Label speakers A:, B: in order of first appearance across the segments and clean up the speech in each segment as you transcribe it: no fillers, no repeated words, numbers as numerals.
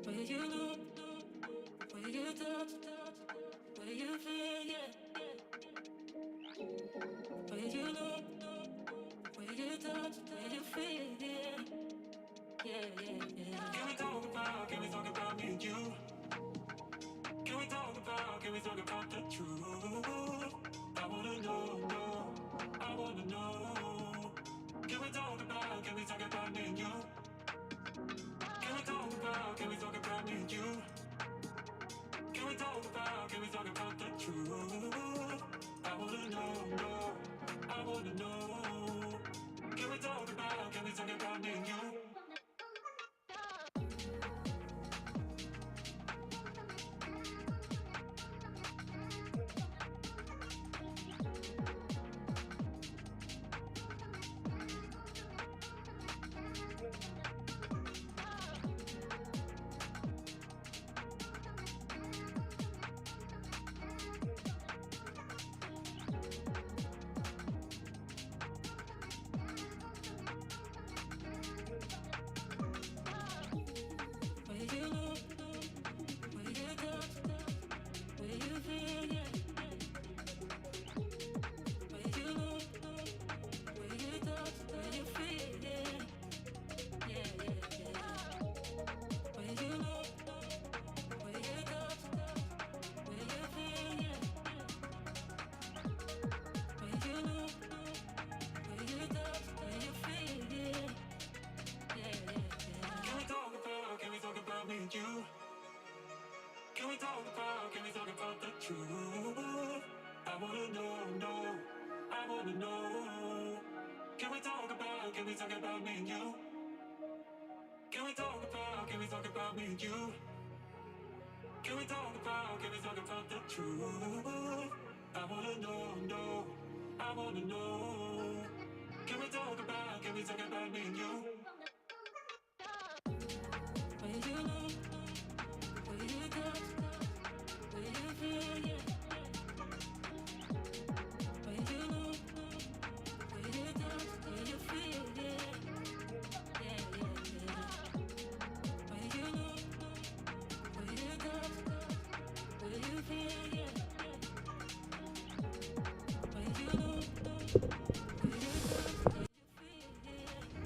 A: Where you look, where you touch, where you feel, yeah. Where you look, where you touch, where you feel, yeah. Yeah. Can we talk about me and you? Can we talk about the truth? I wanna know, I wanna know. Can we talk about me and you? Can we talk about me and you? Can we talk about the truth? I wanna know, I wanna know. Can we talk about me and you? Where you look, where you touch, where you feel, yeah. Where you look, where you touch, where you feel, yeah. Yeah. Where you look, where you touch, where you feel, yeah. Where you look, where you touch, where you feel, yeah. Can we talk about me and you? Can we talk about the truth? I wanna know, I wanna know. Can we talk about me and you? Can we talk about me and you? Can we talk about the truth? I wanna know, I wanna know. Can we talk about me and you? Where you look, where you touch, where you feel, yeah. Where you look, where you touch, where you feel, yeah. Where you look, where you touch, where you feel, yeah. Where you look, where you touch, where you feel, yeah.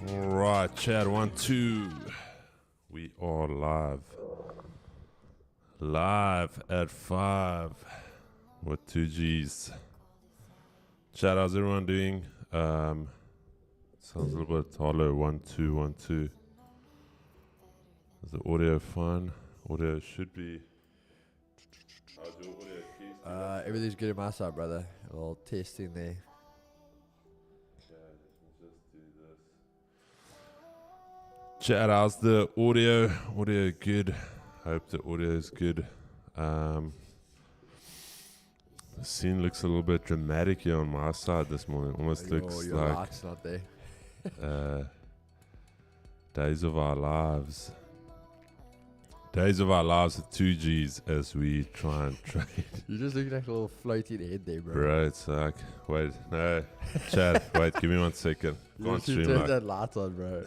B: All right, chat 1 2. We are live at 5 with 2 Gs. Chat, how's everyone doing? Sounds a little bit hollow. 1 2 1 2. Is the audio fine? Audio should be. How's your audio?
C: Everything's good on my side, brother. A little testing there.
B: Okay, let me just do this. Chat, how's the audio? Audio good. Hope the audio is good. The scene looks a little bit dramatic here on my side this morning. Almost looks
C: Your
B: like
C: light's not there.
B: Days of Our Lives. Days of Our Lives with 2 Gs as we try and trade.
C: You just look like a little floating head there, bro.
B: Bro, it's like, wait, no. Chat, wait, give me 1 second.
C: You
B: Go on
C: just need to
B: stream
C: turn
B: like.
C: that light on, bro.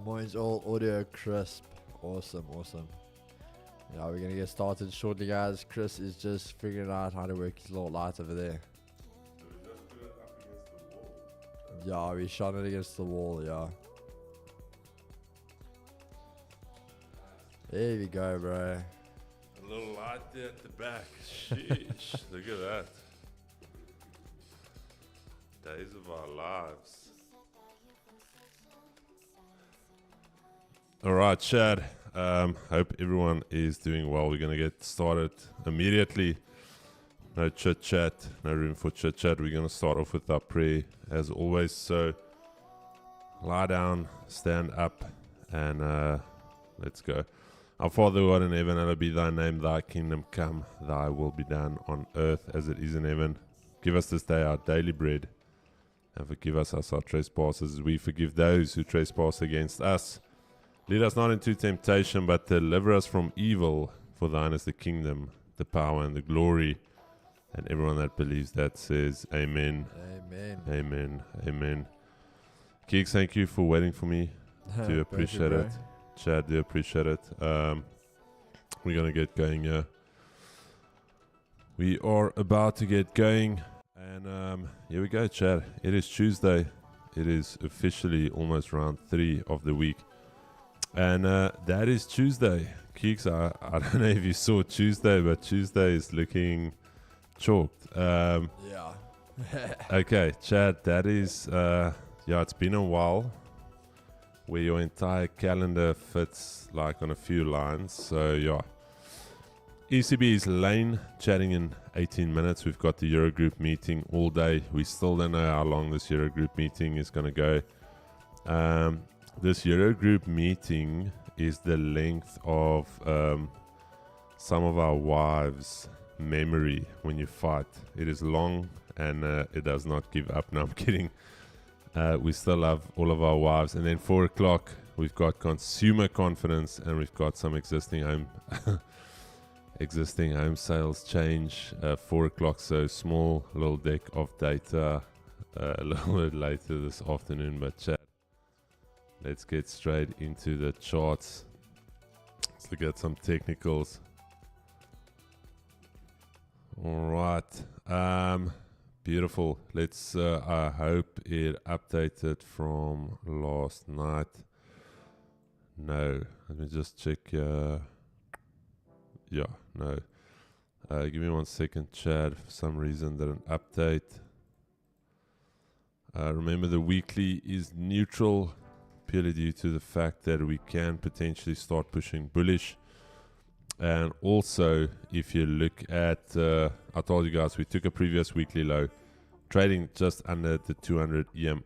C: Mine's all audio crisp. Awesome. Yeah, we're gonna get started shortly, guys. Chris is just figuring out how to work his little light over there. Yeah, we shot it against the wall, yeah. There we go, bro.
B: A little light there at the back. Sheesh, look at that. Days of Our Lives. All right, Chad. Hope everyone is doing well. We're going to get started immediately. No chit chat, no room for chit chat. We're going to start off with our prayer as always. So lie down, stand up, and let's go. Our Father who art in heaven, hallowed be thy name, thy kingdom come, thy will be done on earth as it is in heaven. Give us this day our daily bread, and forgive us our trespasses as we forgive those who trespass against us. Lead us not into temptation, but deliver us from evil. For thine is the kingdom, the power, and the glory. And everyone that believes that says, Amen.
C: Amen.
B: Amen. Amen. Keeks, thank you for waiting for me. Do appreciate it. Chad, do appreciate it. We're going to get going here. We are about to get going. And here we go, Chad. It is Tuesday. It is officially almost round 3 of the week. And that is Tuesday. Keeks, I don't know if you saw Tuesday, but Tuesday is looking chalked.
C: Yeah.
B: Okay, Chad, that is, it's been a while where your entire calendar fits like on a few lines. So, yeah. ECB is lane chatting in 18 minutes. We've got the Eurogroup meeting all day. We still don't know how long this Eurogroup meeting is going to go. This Eurogroup meeting is the length of some of our wives' memory when you fight. It is long and it does not give up. No, I'm kidding. We still love all of our wives. And then 4 o'clock, we've got consumer confidence and we've got some existing home sales change. 4 o'clock, so small little deck of data a little bit later this afternoon. But chat. Let's get straight into the charts. Let's look at some technicals. All right. Beautiful. Let's, I hope it updated from last night. No. Let me just check. Yeah, no. Give me 1 second, Chad. For some reason, didn't update. Remember, the weekly is neutral, purely due to the fact that we can potentially start pushing bullish. And also, if you look at, I told you guys, we took a previous weekly low, trading just under the 200 EMA.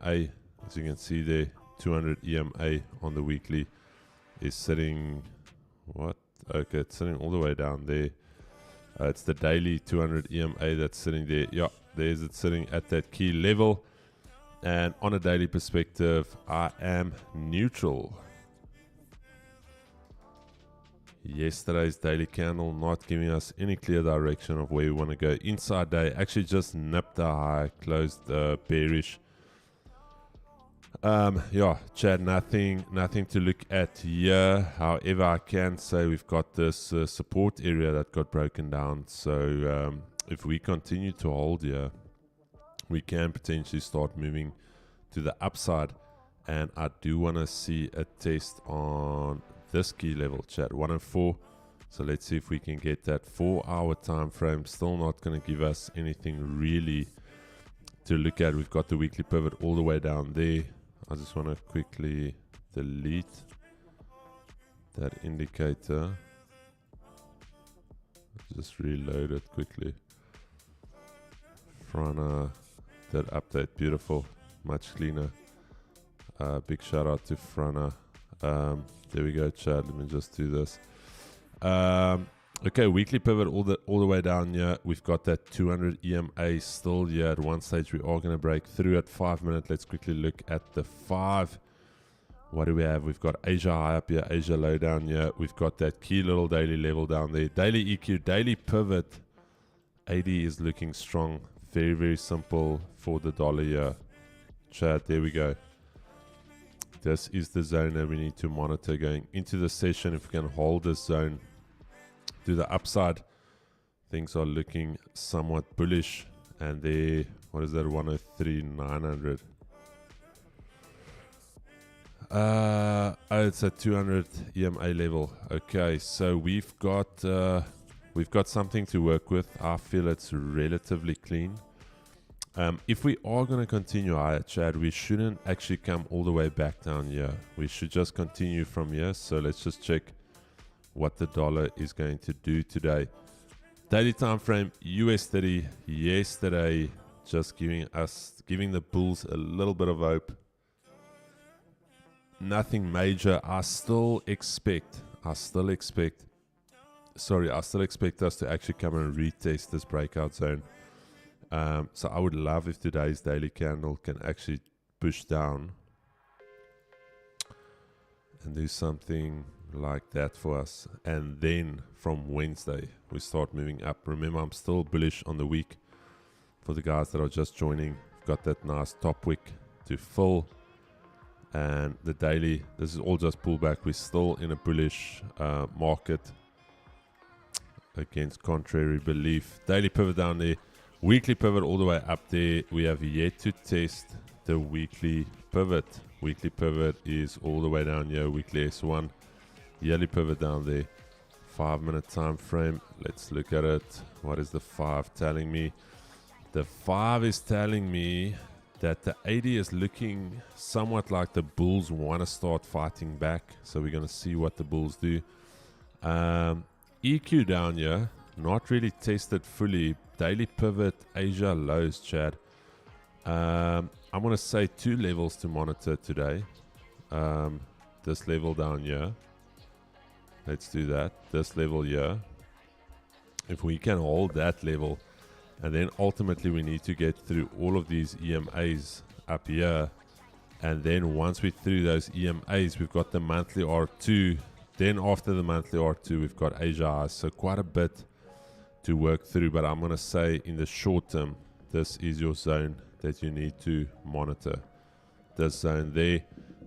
B: As you can see there, 200 EMA on the weekly is sitting, Okay, it's sitting all the way down there. It's the daily 200 EMA that's sitting there. Yeah, there's it sitting at that key level. And on a daily perspective, I am neutral. Yesterday's daily candle not giving us any clear direction of where we want to go. Inside day actually just nipped a high, closed bearish. Chad, nothing to look at here. However, I can say we've got this support area that got broken down. So if we continue to hold here, we can potentially start moving to the upside. And I do want to see a test on this key level, chat, 104. So let's see if we can get that 4-hour time frame. Still not going to give us anything really to look at. We've got the weekly pivot all the way down there. I just want to quickly delete that indicator. Just reload it quickly. Frana, that update, beautiful, much cleaner. Big shout out to Frana. There we go, Chad. Let me just do this. Okay, weekly pivot all the way down here. We've got that 200 EMA still here. At one stage, we are going to break through at 5 minutes. Let's quickly look at the 5. What do we have? We've got Asia high up here, Asia low down here. We've got that key little daily level down there. Daily EQ, daily pivot. 80 is looking strong. Very, very simple for the dollar here. Chad, there we go. This is the zone that we need to monitor going into the session. If we can hold this zone to the upside, things are looking somewhat bullish. And there, what is that, 103,900? It's at 200 EMA level. Okay, so we've got something to work with. I feel it's relatively clean. If we are going to continue higher, Chad, we shouldn't actually come all the way back down here. We should just continue from here. So let's just check what the dollar is going to do today. Daily time frame, US 30 yesterday, just giving the bulls a little bit of hope. Nothing major. I still expect us to actually come and retest this breakout zone. So I would love if today's daily candle can actually push down and do something like that for us. And then from Wednesday, we start moving up. Remember, I'm still bullish on the week. For the guys that are just joining, got that nice top wick to fill. And the daily, this is all just pullback. We're still in a bullish market against contrary belief. Daily pivot down there. Weekly pivot all the way up there. We have yet to test the weekly pivot. Weekly pivot is all the way down here. Weekly S1. Yearly pivot down there. 5-minute time frame. Let's look at it. What is the 5 telling me? The 5 is telling me that the 80 is looking somewhat like the bulls want to start fighting back. So we're going to see what the bulls do. EQ down here. Not really tested fully. Daily pivot, Asia lows, Chad. I'm going to say 2 levels to monitor today. This level down here. Let's do that. This level here. If we can hold that level, and then ultimately we need to get through all of these EMAs up here. And then once we're through those EMAs, we've got the monthly R2. Then after the monthly R2, we've got Asia highs. So quite a bit to work through. But I'm going to say in the short term, this is your zone that you need to monitor. This zone there.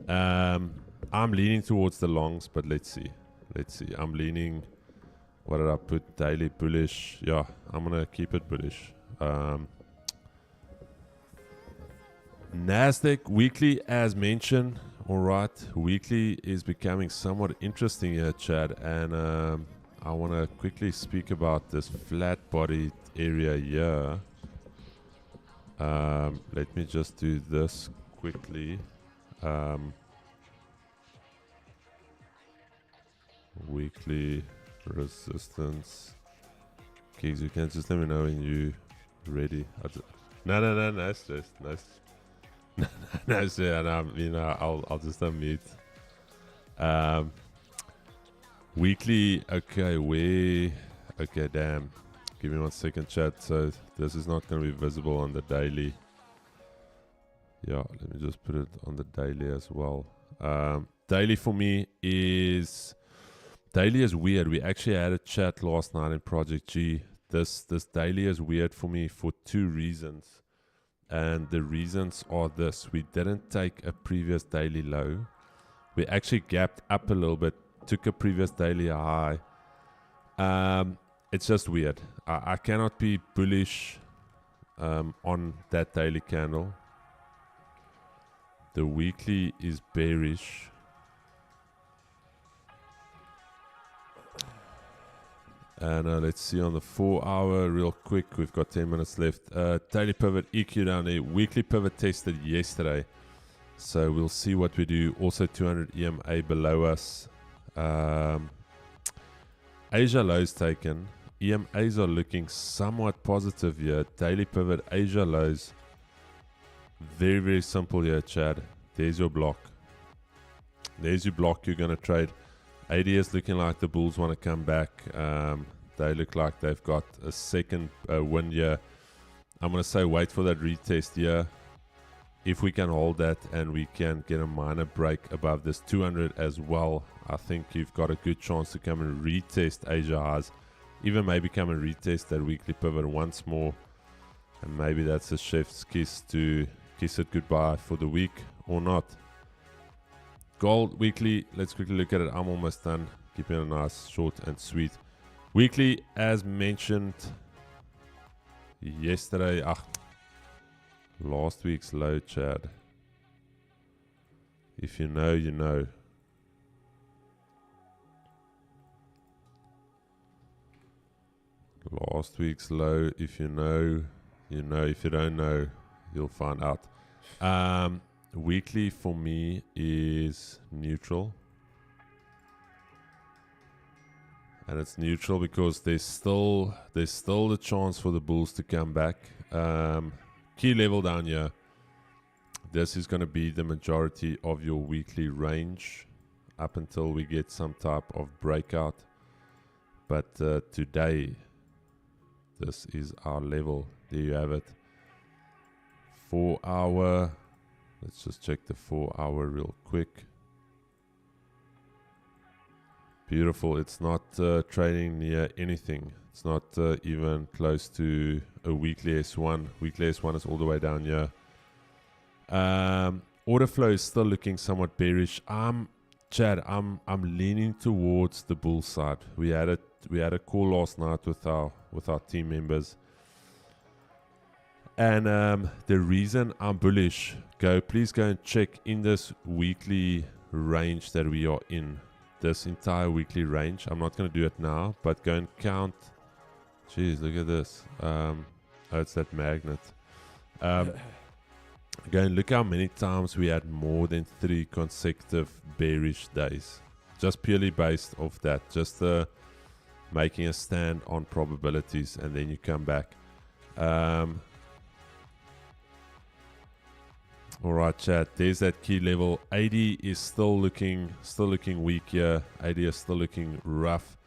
B: I'm leaning towards the longs, but let's see. I'm leaning... What did I put? Daily bullish. Yeah, I'm going to keep it bullish. Nasdaq weekly, as mentioned. All right, weekly is becoming somewhat interesting here, Chad. And I want to quickly speak about this flat-bodied area here. Let me just do this quickly. Weekly resistance. Keys, you can just let me know when you ready. No, it's just nice. No, I'll just unmute. Weekly, okay, damn. Give me 1 second, chat. So this is not going to be visible on the daily. Yeah, let me just put it on the daily as well. Daily for me is... Daily is weird. We actually had a chat last night in Project G. This daily is weird for me for 2 reasons. And the reasons are this. We didn't take a previous daily low. We actually gapped up a little bit. Took a previous daily high. It's just weird. I cannot be bullish on that daily candle. The weekly is bearish. And let's see on the 4 hour real quick. We've got 10 minutes left. Daily pivot, EQ down there. Weekly pivot tested yesterday. So we'll see what we do. Also 200 EMA below us. Asia lows taken. EMAs are looking somewhat positive here. Daily pivot, Asia lows. Very, very simple here, Chad. There's your block. There's your block you're going to trade. AD is looking like the bulls want to come back. They look like they've got a second win here. I'm going to say wait for that retest here. If we can hold that and we can get a minor break above this 200 as well, I think you've got a good chance to come and retest Asia highs. Even maybe come and retest that weekly pivot once more. And maybe that's a chef's kiss to kiss it goodbye for the week or not. Gold weekly, let's quickly look at it. I'm almost done. Keeping it nice, short and sweet. Weekly, as mentioned yesterday, last week's low, Chad. If you know, you know. Last week's low, if you know, you know. If you don't know, you'll find out. Weekly for me is neutral. And it's neutral because there's still the chance for the bulls to come back. Key level down here. This is going to be the majority of your weekly range up until we get some type of breakout. But today, this is our level. There you have it. 4 hour. Let's just check the 4 hour real quick. Beautiful. It's not trading near anything. It's not even close to a weekly S1. Weekly S1 is all the way down here. Order flow is still looking somewhat bearish. Chad, I'm leaning towards the bull side. We had a call last night with our team members. And the reason I'm bullish, please go and check in this weekly range that we are in. This entire weekly range. I'm not going to do it now, but go and count. Jeez, look at this. Oh, it's that magnet. Go and look how many times we had more than 3 consecutive bearish days. Just purely based off that. Just making a stand on probabilities, and then you come back. All right, chat. There's that key level. 80 is still looking weak here. 80 is still looking rough.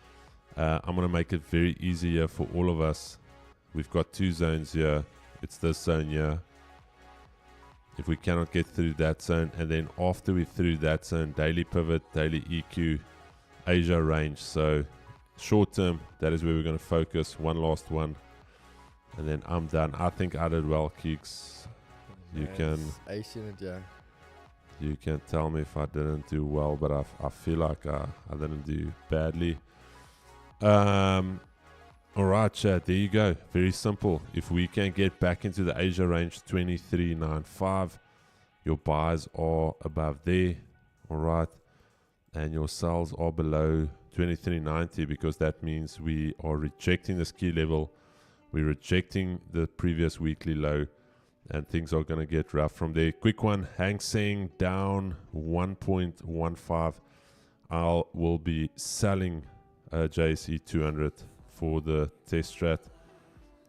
B: I'm gonna make it very easy here for all of us. We've got 2 zones here. It's this zone here. If we cannot get through that zone, and then after we're through that zone, daily pivot, daily EQ, Asia range. So short term, that is where we're gonna focus. One last one, and then I'm done. I think I did well, Keeks. You can tell me if I didn't do well, but I feel like I didn't do badly. All right, chat. There you go. Very simple. If we can get back into the Asia range 23.95, your buys are above there. All right, and your sells are below 23.90, because that means we are rejecting this key level. We're rejecting the previous weekly low. And things are going to get rough from there. Quick one, Hang Seng down 1.15. I will be selling JSE 200 for the test strat.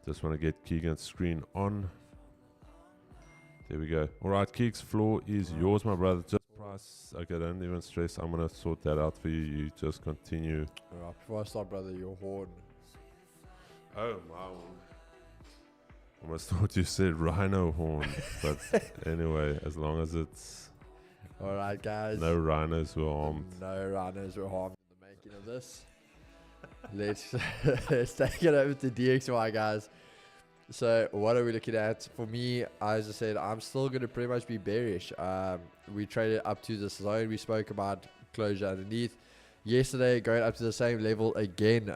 B: Just want to get Keegan's screen on. There we go. All right, Keeks, floor is yours, my brother. Just price. Okay, don't even stress. I'm going to sort that out for you. You just continue.
C: All right, before I start, brother, your horn.
B: Oh, my horn. I almost thought you said rhino horn, but anyway, as long as it's
C: alright, guys.
B: No rhinos were harmed.
C: No rhinos were harmed in the making of this. Let's take it over to DXY, guys. So what are we looking at? For me, as I said, I'm still going to pretty much be bearish. We traded up to the zone we spoke about, closure underneath. Yesterday, going up to the same level again,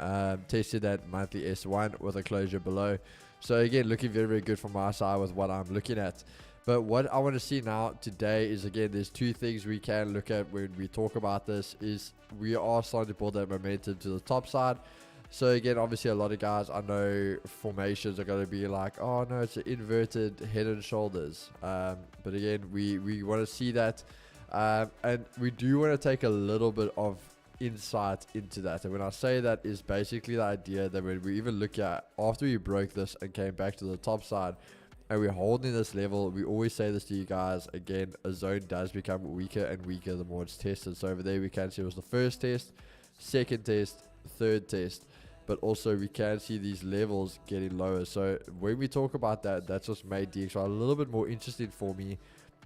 C: tested that monthly S1 with a closure below. So again, looking very, very good from my side with what I'm looking at. But what I want to see now today is, again, there's 2 things we can look at when we talk about this. Is we are starting to build that momentum to the top side. So again, obviously a lot of guys, I know formations are going to be like, oh no, it's an inverted head and shoulders. But again, we want to see that. And we do want to take a little bit of insight into that. And when I say that, is basically the idea that when we even look at after we broke this and came back to the top side and we're holding this level, we always say this to you guys, again, a zone does become weaker and weaker the more it's tested. So over there we can see it was the first test, second test, third test, but also we can see these levels getting lower. So when we talk about that, that's what's made DXY a little bit more interesting for me,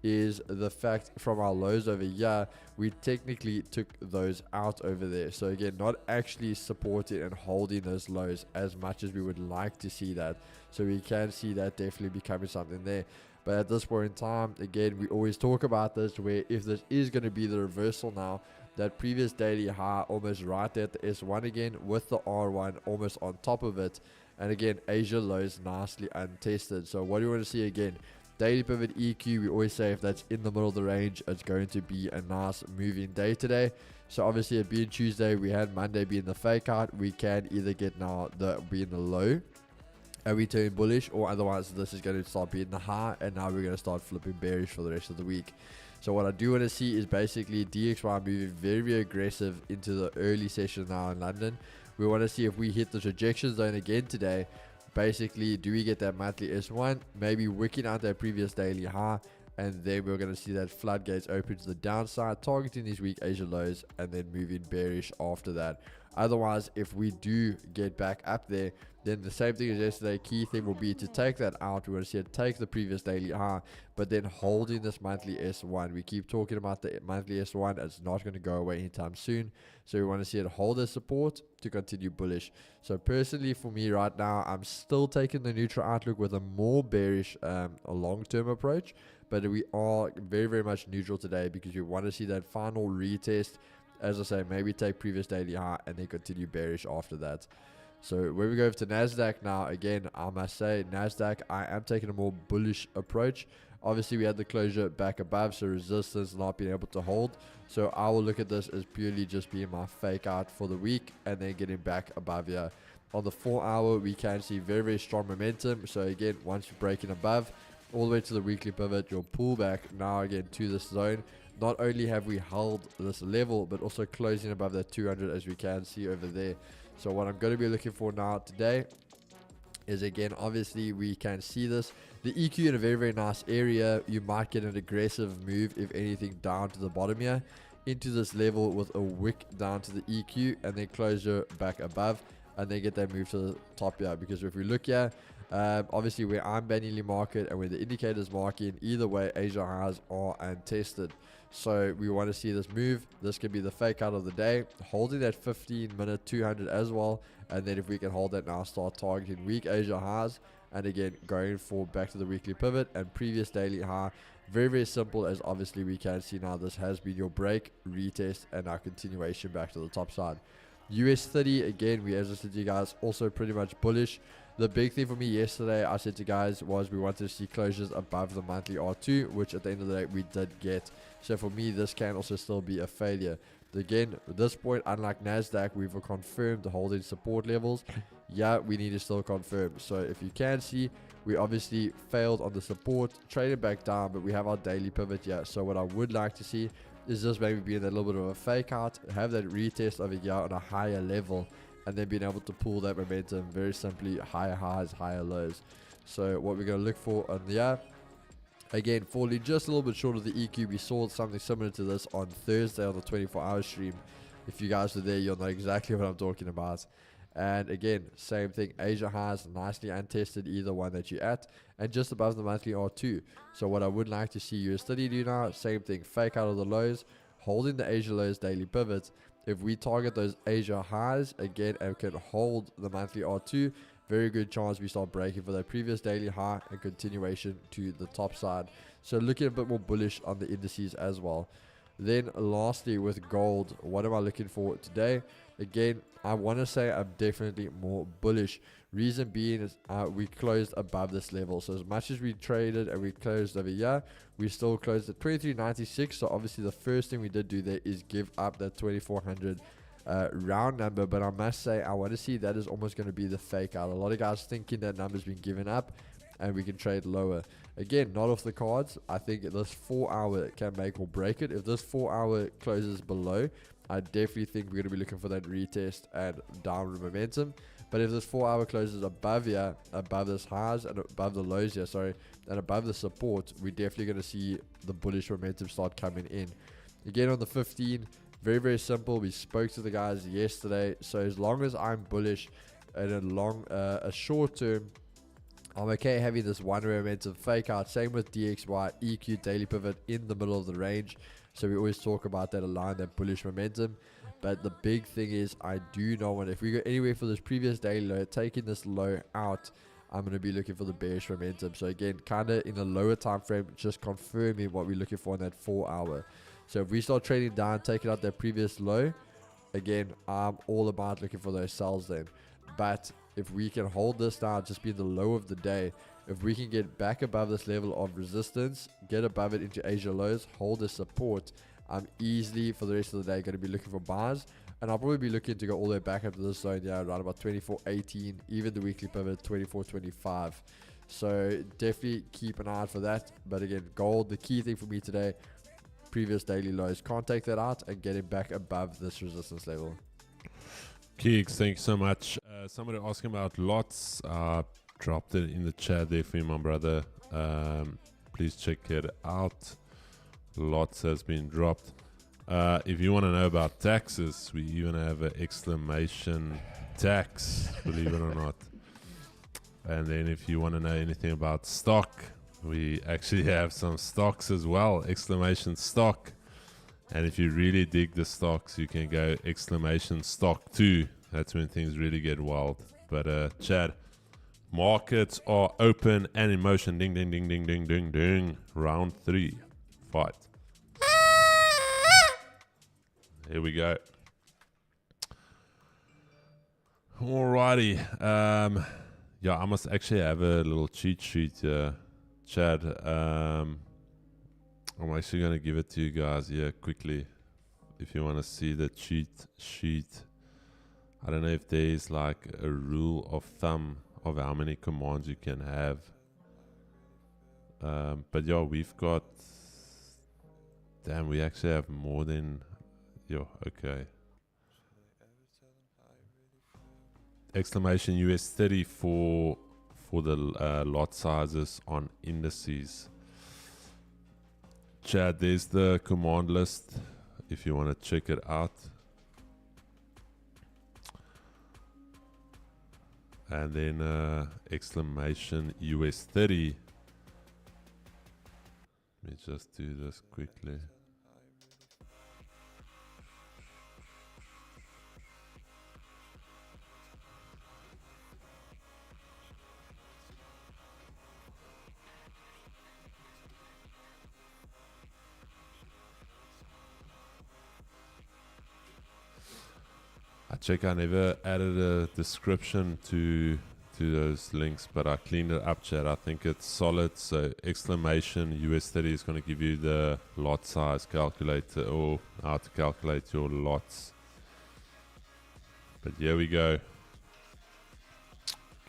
C: is the fact from our lows over here, we technically took those out over there. So again, not actually supporting and holding those lows as much as we would like to see that. So we can see that definitely becoming something there. But at this point in time, again, we always talk about this, where if this is going to be the reversal now, that previous daily high almost right there at the S1 again, with the R1 almost on top of it. And again, Asia lows nicely untested. So what do you want to see again? Daily pivot EQ, we always say if that's in the middle of the range, it's going to be a nice moving day today. So obviously it being Tuesday, we had Monday being the fake out. We can either get now the being the low and we turn bullish, or otherwise this is going to start being the high, and now we're going to start flipping bearish for the rest of the week. So what I do want to see is basically DXY moving very, very aggressive into the early session now in London. We want to see if we hit this rejection zone again today. Basically, do we get that monthly S1, maybe wicking out that previous daily high, and then we're going to see that floodgates open to the downside, targeting these weak Asia lows, and then moving bearish after that. Otherwise, if we do get back up there, then the same thing as yesterday. Key thing will be to take that out. We want to see it take the previous daily high, but then holding this monthly S1. We keep talking about the monthly S1. It's not going to go away anytime soon. So we want to see it hold as support to continue bullish. So personally, for me right now, I'm still taking the neutral outlook with a more bearish, a long-term approach. But we are very, very much neutral today because we want to see that final retest. As I say, maybe take previous daily high and then continue bearish after that. So when we go over to NASDAQ now, again, I must say, NASDAQ, I am taking a more bullish approach. Obviously, we had the closure back above, so resistance not being able to hold. So I will look at this as purely just being my fake out for the week and then getting back above here. On the 4 hour, we can see very, very strong momentum. So again, once you're breaking above, all the way to the weekly pivot, you'll pull back now again to this zone. Not only have we held this level, but also closing above that 200 as we can see over there. So what I'm going to be looking for now today is, again, obviously we can see this. The EQ in a very, very nice area. You might get an aggressive move, if anything, down to the bottom here, into this level with a wick down to the EQ, and then closure back above, and then get that move to the top here. Because if we look here, obviously where I'm manually market and where the indicators marking, either way, Asia highs are untested. So we want to see this move. This can be the fake out of the day, holding that 15-minute 200 as well. And then if we can hold that now, start targeting weak Asia highs. And again, going for back to the weekly pivot and previous daily high. Very, very simple, as obviously we can see now this has been your break, retest, and our continuation back to the top side. US 30, again, as I said to you guys, also pretty much bullish. The big thing for me yesterday, I said to guys, was we wanted to see closures above the monthly R2, which at the end of the day, we did get. So for me, this can also still be a failure. Again, at this point, unlike NASDAQ, we've confirmed the holding support levels. Yeah, we need to still confirm. So if you can see, we obviously failed on the support, traded back down, but we have our daily pivot here. So what I would like to see is just maybe being a little bit of a fake out, have that retest over here on a higher level, and then being able to pull that momentum very simply, higher highs, higher lows. So what we're going to look for on the again, falling just a little bit short of the EQ. We saw something similar to this on Thursday on the 24-hour stream. If you guys were there, you'll know exactly what I'm talking about. And again, same thing, Asia highs, nicely untested, either one that you're at, and just above the monthly R2. So what I would like to see US 30 do now, same thing, fake out of the lows, holding the Asia lows daily pivots. If we target those Asia highs again and can hold the monthly R2, very good chance we start breaking for that previous daily high and continuation to the top side. So looking a bit more bullish on the indices as well. Then lastly, with gold, what am I looking for today? Again, I want to say I'm definitely more bullish. Reason being is we closed above this level. So as much as we traded and we closed over here, we still closed at 23.96. So obviously the first thing we did do there is give up that 2400 round number. But I must say, I want to see that is almost going to be the fake out. A lot of guys thinking that number's been given up and we can trade lower. Again, not off the cards. I think this 4 hour can make or break it. If this 4 hour closes below, I definitely think we're going to be looking for that retest and downward momentum. But if this 4 hour closes above here, above this highs and above the lows here, and above the support, we're definitely going to see the bullish momentum start coming in. Again, on the 15, very, very simple. We spoke to the guys yesterday. So as long as I'm bullish and a short term, I'm okay having this one momentum fake out. Same with DXY, EQ, daily pivot in the middle of the range. So we always talk about that align, that bullish momentum. But the big thing is, I do not want, if we go anywhere for this previous daily low, taking this low out, I'm going to be looking for the bearish momentum. So again, kind of in a lower time frame, just confirming what we're looking for in that 4 hour. So if we start trading down, taking out that previous low, again, I'm all about looking for those sells then. But if we can hold this down, just be the low of the day, if we can get back above this level of resistance, get above it into Asia lows, hold the support, I'm easily for the rest of the day going to be looking for buys. And I'll probably be looking to go all the way back up to this zone, yeah, around about 24.18, even the weekly pivot 24.25. So definitely keep an eye out for that. But again, gold, the key thing for me today, previous daily lows, can't take that out and get it back above this resistance level.
B: Keeks, thank you so much. Somebody asking about lots. Dropped it in the chat there for you, my brother. Please check it out. Lots has been dropped. If you want to know about taxes, we even have an exclamation tax, believe it or not. And then if you want to know anything about stock, we actually have some stocks as well, exclamation stock. And if you really dig the stocks, you can go exclamation stock 2. That's when things really get wild. But Chad, markets are open and in motion. Ding, ding, ding, ding, ding, ding, ding. Round 3. Fight. Here we go. Alrighty. Yeah, I must actually have a little cheat sheet here, Chad. I'm actually going to give it to you guys here quickly. If you want to see the cheat sheet. I don't know if there's like a rule of thumb of how many commands you can have. But yeah, we've got... Damn, we actually have more than... Yo, okay. Exclamation US 30 for the lot sizes on indices. Chad, there's the command list if you want to check it out. And then exclamation US 30. Let me just do this quickly. I never added a description to those links, but I cleaned it up, Chad. I think it's solid. So exclamation US 30 is going to give you the lot size calculator, or how to calculate your lots. But here we go.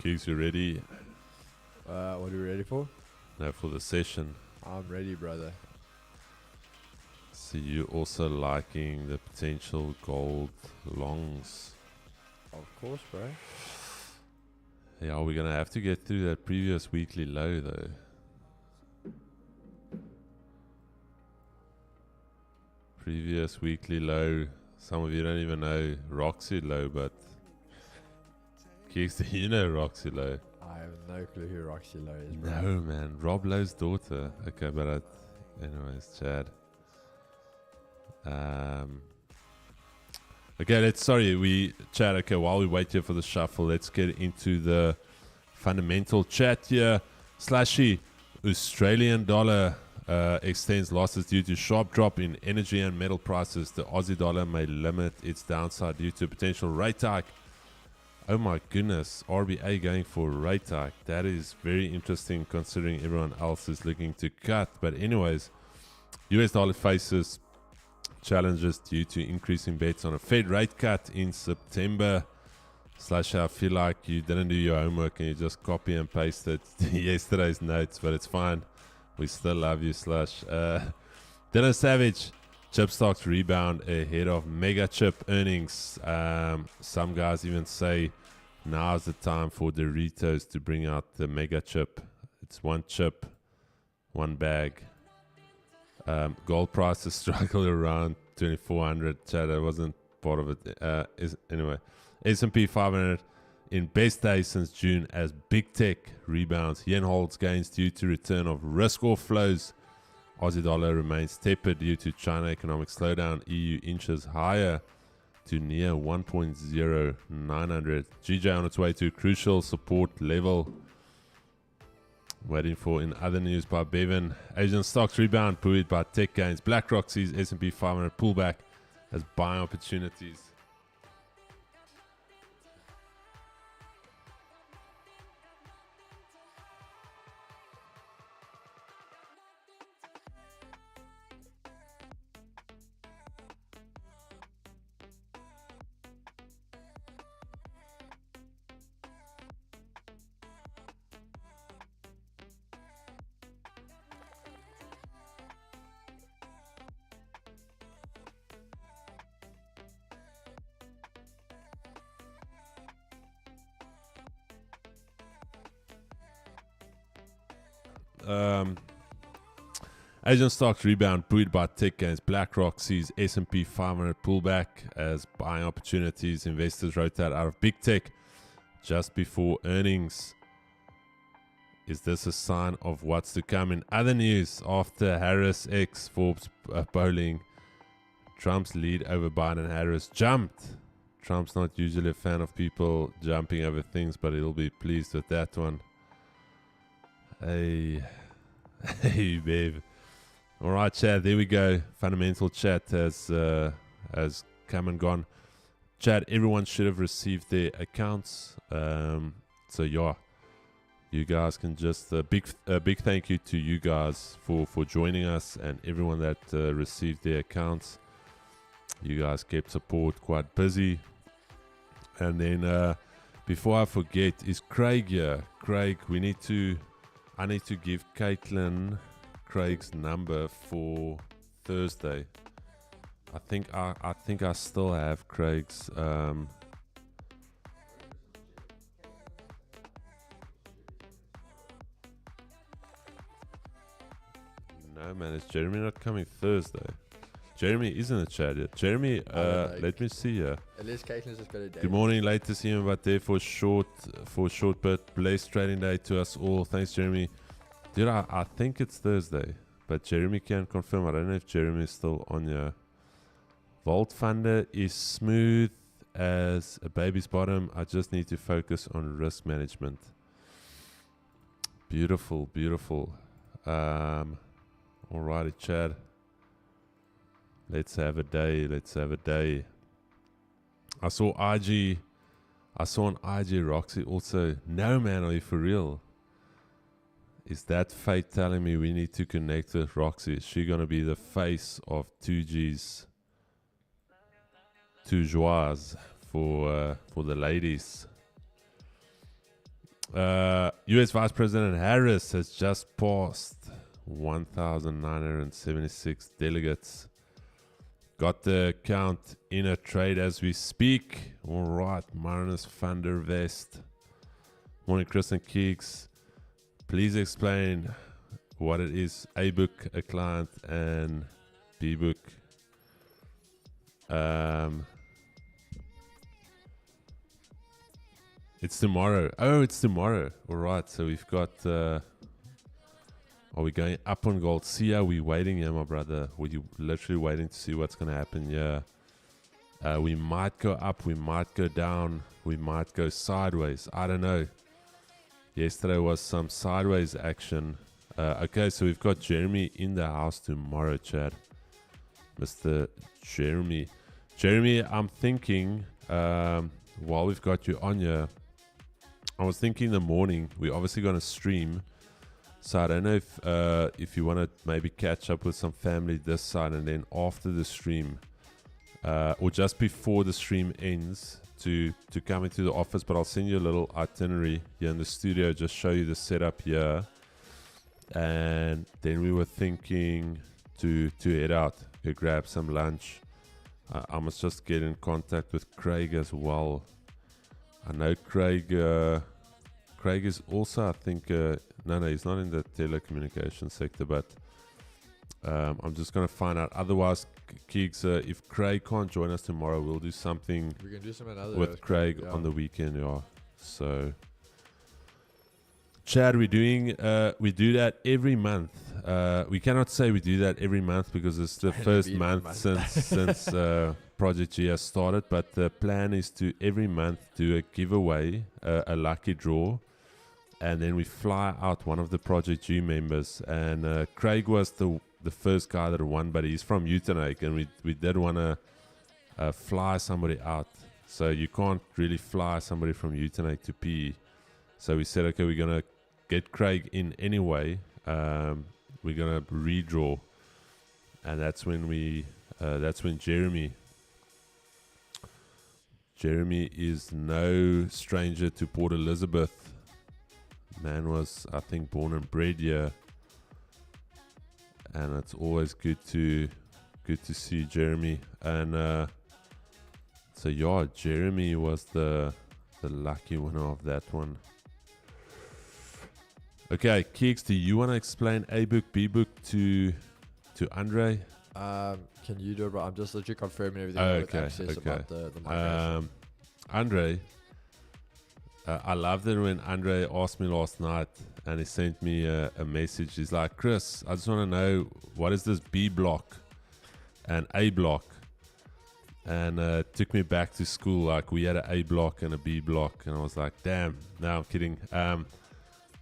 B: Keeks, you ready?
C: What are we ready for?
B: No, for the session.
C: I'm ready, brother.
B: See you also liking the potential gold longs.
C: Of course, bro.
B: Yeah, we're going to have to get through that previous weekly low, though. Previous weekly low. Some of you don't even know Roxy low, but... Keeks, do you know Roxy low?
C: I have no clue who Roxy Lowe is, bro.
B: No, man. Rob Lowe's daughter. Okay, but anyways, Chad. Okay, Chad, okay, while we wait here for the shuffle, let's get into the fundamental chat here. Slashy, Australian dollar extends losses due to sharp drop in energy and metal prices. The Aussie dollar may limit its downside due to potential rate hike. Oh my goodness, RBA going for a rate hike. That is very interesting considering everyone else is looking to cut. But anyways, US dollar faces challenges due to increasing bets on a Fed rate cut in September. Slash, I feel like you didn't do your homework and you just copy and pasted yesterday's notes, but it's fine. We still love you, Slash. Dennis Savage, chip stocks rebound ahead of mega chip earnings. Some guys even say now's the time for Doritos to bring out the mega chip. It's one chip, one bag. Gold prices struggle around 2,400. Chad, I wasn't part of it. Anyway, S&P 500 in best days since June as big tech rebounds. Yen holds gains due to return of risk-off flows. Aussie dollar remains tepid due to China economic slowdown. EU inches higher to near 1.0900. GJ on its way to crucial support level. Waiting for in other news by Bevan. Asian stocks rebound buoyed by tech gains. BlackRock sees S&P 500 pullback as buying opportunities. Asian stocks rebound, buoyed by tech gains. BlackRock sees S&P 500 pullback as buying opportunities. Investors rotate out of big tech just before earnings. Is this a sign of what's to come? In other news, after Harris x Forbes polling, Trump's lead over Biden and Harris jumped. Trump's not usually a fan of people jumping over things, but he'll be pleased with that one. Hey, babe. All right, Chad, there we go. Fundamental chat has come and gone. Chad, everyone should have received their accounts. So, yeah, you guys can just... a big thank you to you guys for joining us and everyone that received their accounts. You guys kept support quite busy. And then, before I forget, is Craig here? Craig, I need to give Caitlin Craig's number for Thursday. I think I still have Craig's. No, man, is Jeremy not coming Thursday? Jeremy is in the chat yet. Jeremy, let me see here.
C: Unless Caitlin's just got a day.
B: Good morning, late to see you, but there for a short bit. Blessed trading day to us all. Thanks, Jeremy. Dude, I think it's Thursday, but Jeremy can confirm. I don't know if Jeremy is still on here. Vault Funder is smooth as a baby's bottom. I just need to focus on risk management. Beautiful, beautiful. Alrighty, Chad. Let's have a day. I saw on IG Roxy also. No, man, are you for real? Is that fate telling me we need to connect with Roxy? Is she going to be the face of 2G's, 2 joies for the ladies? US Vice President Harris has just passed 1,976 delegates. Got the count in a trade as we speak. All right, Marinus van der Vest. Morning, Chris and Keeks. Please explain what it is. A book, a client, and B book. It's tomorrow. Oh, it's tomorrow. All right, so we've got... are we going up on gold? See how we're waiting here, my brother. We're literally waiting to see what's going to happen here. We might go up. We might go down. We might go sideways. I don't know. Yesterday was some sideways action. Okay, so we've got Jeremy in the house tomorrow, Chad. Mr. Jeremy. Jeremy, I'm thinking, while we've got you on here, I was thinking in the morning, we're obviously going to stream. So I don't know if you want to maybe catch up with some family this side, and then after the stream, or just before the stream ends, to come into the office. But I'll send you a little itinerary here in the studio, just show you the setup here. And then we were thinking to head out, go grab some lunch. I must just get in contact with Craig as well. I know Craig is also, I think, no, he's not in the telecommunications sector, but I'm just going to find out. Otherwise, Keeks, if Craig can't join us tomorrow, we'll do something
C: We can do some another
B: with Craig on the weekend, yeah. So, Chad, we do that every month. We cannot say we do that every month because it's the first month since Project G has started, but the plan is to every month do a giveaway, a lucky draw, and then we fly out one of the Project G members. And Craig was the first guy that won, but he's from Uitenhage, and we did want to fly somebody out. So you can't really fly somebody from Uitenhage to PE. So we said, okay, we're going to get Craig in anyway. We're going to redraw. And that's when Jeremy is no stranger to Port Elizabeth. Man was, I think, born and bred here. And it's always good to see Jeremy. And so yeah, Jeremy was the lucky winner of that one. Okay, Keeks, do you want to explain A book, B book to Andre?
C: Can you do it? I'm just literally confirming everything
B: Oh,
C: with
B: okay,
C: access
B: okay.
C: about the migration.
B: Andre, I loved it when Andre asked me last night and he sent me a message. He's like, Chris, I just want to know, what is this B block and A block? And took me back to school. Like, we had an A block and a B block, and I was like, damn. No, I'm kidding.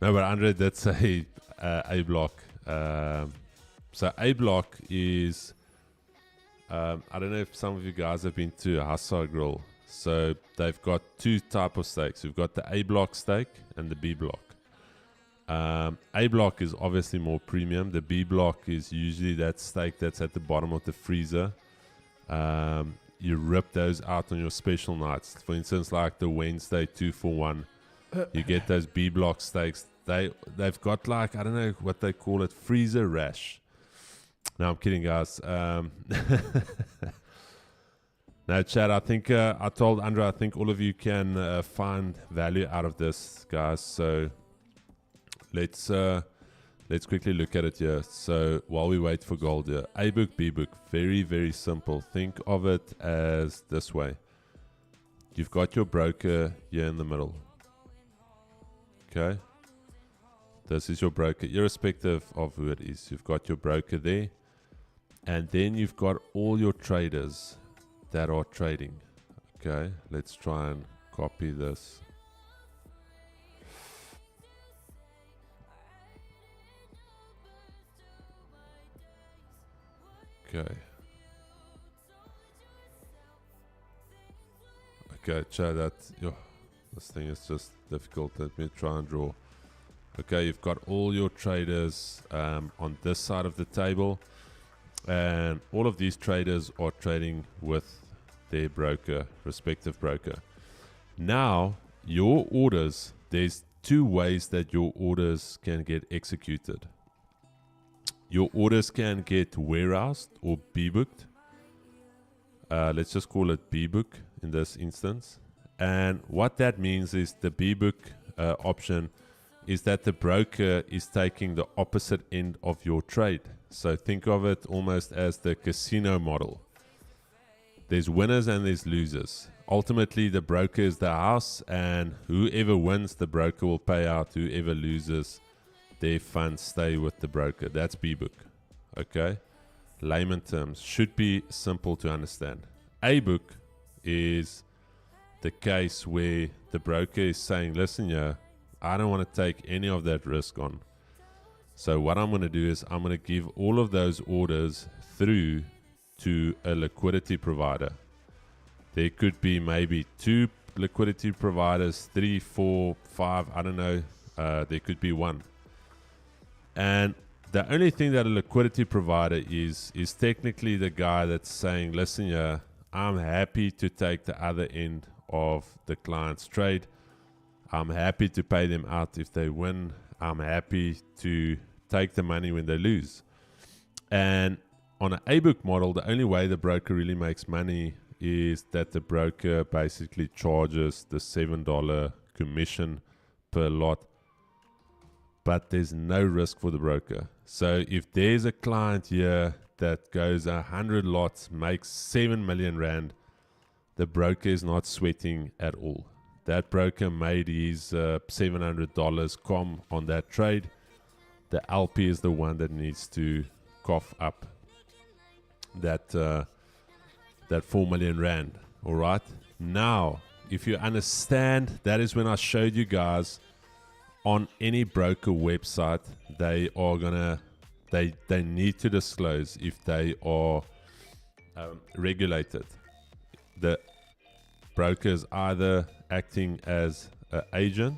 B: No, but Andre did say A block. So A block is, I don't know if some of you guys have been to a Hussar Grill. So they've got two type of steaks. You've got the A block steak and the B block. A block is obviously more premium. The B block is usually that steak that's at the bottom of the freezer. You rip those out on your special nights. For instance, like the Wednesday 2-for-1. You get those B block steaks. They've got, like, I don't know what they call it, freezer rash. No, I'm kidding, guys. No, Chad, I think I told Andrew, I think all of you can find value out of this, guys. So let's quickly look at it here. So while we wait for gold here, A book, B book, very, very simple. Think of it as this way. You've got your broker here in the middle. Okay. This is your broker, irrespective of who it is. You've got your broker there. And then you've got all your traders that are trading. Okay. Let's try and copy this. Okay. Okay, Chad, this thing is just difficult. Let me try and draw. Okay, you've got all your traders on this side of the table, and all of these traders are trading with their broker, respective broker. Now, your orders, there's two ways that your orders can get executed. Your orders can get warehoused or B-booked. Let's just call it B-book in this instance. And what that means is the B-book option is that the broker is taking the opposite end of your trade. So think of it almost as the casino model. There's winners and there's losers. Ultimately, the broker is the house, and whoever wins, the broker will pay out. Whoever loses, their funds stay with the broker. That's B-book. Okay? Layman terms. Should be simple to understand. A-book is the case where the broker is saying, listen here, I don't want to take any of that risk on. So what I'm going to do is I'm going to give all of those orders through to a liquidity provider. There could be maybe 2 liquidity providers, 3, 4, 5, I don't know. There could be 1. And the only thing that a liquidity provider is technically the guy that's saying, listen here, I'm happy to take the other end of the client's trade. I'm happy to pay them out if they win. I'm happy to take the money when they lose. And on an A-book model, the only way the broker really makes money is that the broker basically charges the $7 commission per lot, but there's no risk for the broker. So if there's a client here that goes 100 lots, makes 7 million rand, the broker is not sweating at all. That broker made his $700 com on that trade. The LP is the one that needs to cough up that 4 million rand. All right. Now, if you understand, that is when I showed you guys on any broker website, they are gonna, they need to disclose if they are regulated. The broker is either acting as an agent,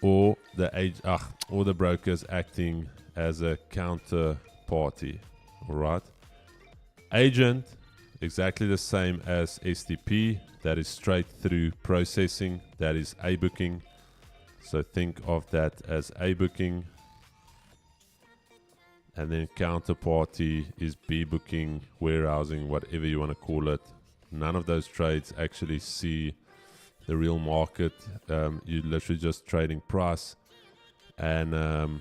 B: or the broker is acting as a counterparty. All right. Agent, exactly the same as STP. That is straight through processing. That is A-booking. So think of that as A-booking. And then counterparty is B-booking, warehousing, whatever you want to call it. None of those trades actually see the real market. You're literally just trading price. And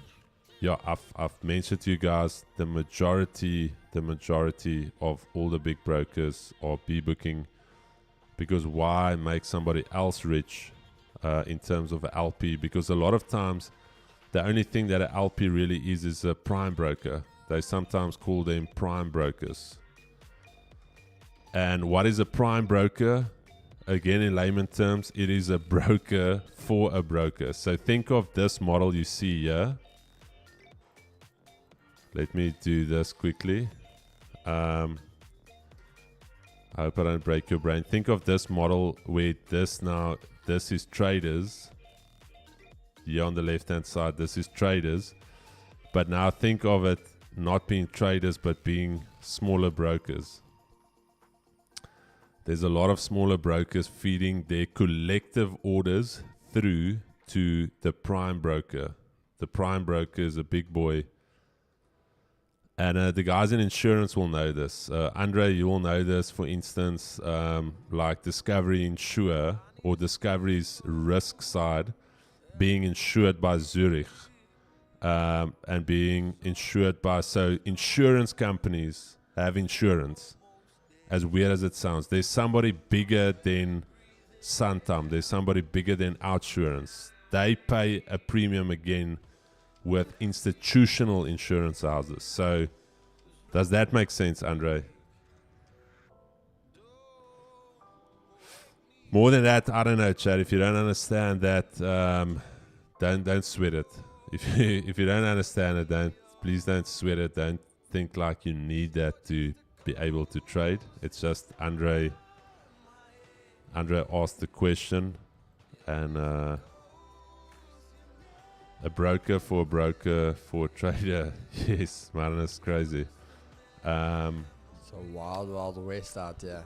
B: yeah, I've mentioned to you guys the majority of all the big brokers are B-booking, because why make somebody else rich in terms of an LP? Because a lot of times the only thing that an LP really is a prime broker. They sometimes call them prime brokers. And what is a prime broker? Again, in layman terms, it is a broker for a broker. So think of this model you see here. Let me do this quickly. I hope I don't break your brain. Think of this model where this is traders. Here on the left-hand side, this is traders. But now think of it not being traders, but being smaller brokers. There's a lot of smaller brokers feeding their collective orders through to the prime broker. The prime broker is a big boy. And the guys in insurance will know this. Andre, you will know this. For instance, like Discovery Insure or Discovery's risk side being insured by Zurich and being insured by... So insurance companies have insurance. As weird as it sounds, there's somebody bigger than Santam. There's somebody bigger than Outsurance. They pay a premium again with institutional insurance houses. So does that make sense, Andre? More than that, I don't know, Chad. If you don't understand that, don't sweat it. If you don't understand it, please don't sweat it. Don't think like you need that to be able to trade. It's just Andre asked the question, and a broker for a trader. Yes, man, that's crazy.
C: It's a wild west out there.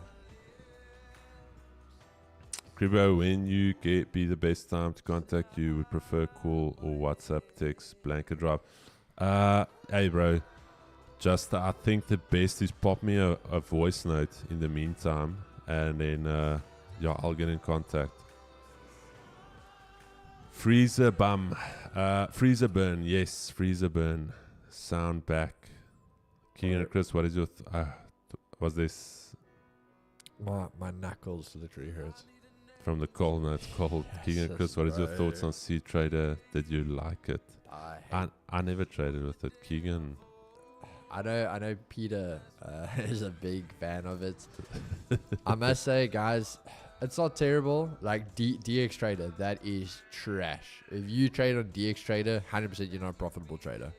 B: Kribo, when you be the best time to contact you, would prefer call or WhatsApp, text, blanket drive? Hey bro, just I think the best is pop me a voice note in the meantime, and then I'll get in contact. Freezer bum, freezer burn, yes, freezer burn. Sound back. King and Chris, what is your was this
C: My knuckles literally hurt
B: from the cold? No, it's cold. King and Chris, what is your thoughts on C Trader? Did you like it? I never traded with it. Keegan,
C: I know Peter is a big fan of it. I must say, guys, it's not terrible. Like DX Trader, that is trash. If you trade on DX Trader, 100% you're not a profitable trader.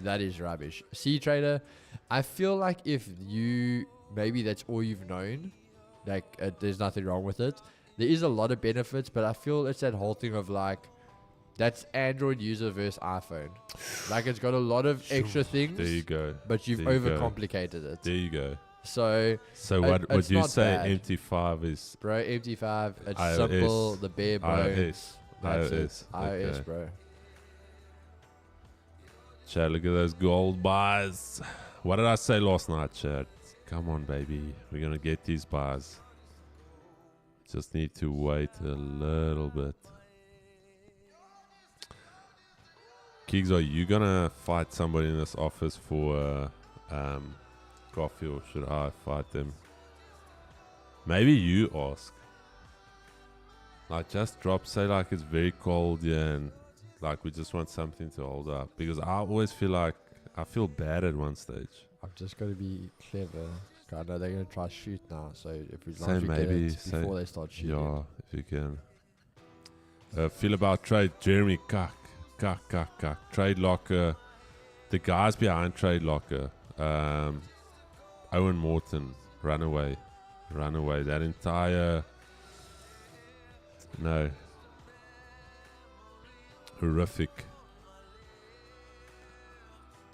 C: That is rubbish. C Trader, I feel like if you, maybe that's all you've known, like there's nothing wrong with it. There is a lot of benefits, but I feel it's that whole thing of like, that's Android user versus iPhone. Like it's got a lot of extra things.
B: there you go.
C: But you've overcomplicated it.
B: There you go.
C: So
B: what would you say
C: bad.
B: MT5 is?
C: Bro, MT5, it's
B: iOS,
C: simple, the bare bones.
B: iOS,
C: iOS,
B: okay.
C: bro.
B: Chad, look at those gold buys. What did I say last night, Chad? Come on, baby. We're going to get these buys. Just need to wait a little bit. Keegs, are you going to fight somebody in this office for coffee, or should I fight them? Maybe you ask. Like, just drop, say like it's very cold, yeah, and like we just want something to hold up. Because I always feel like I feel bad at one stage.
C: I've just got to be clever. I know they're going to try to shoot now. So if we
B: Say maybe
C: get it before they start shooting.
B: Yeah, if you can. Feel about trade, Jeremy Kak. Trade Locker. The guys behind Trade Locker. Owen Morton. Runaway. That entire... No. Horrific.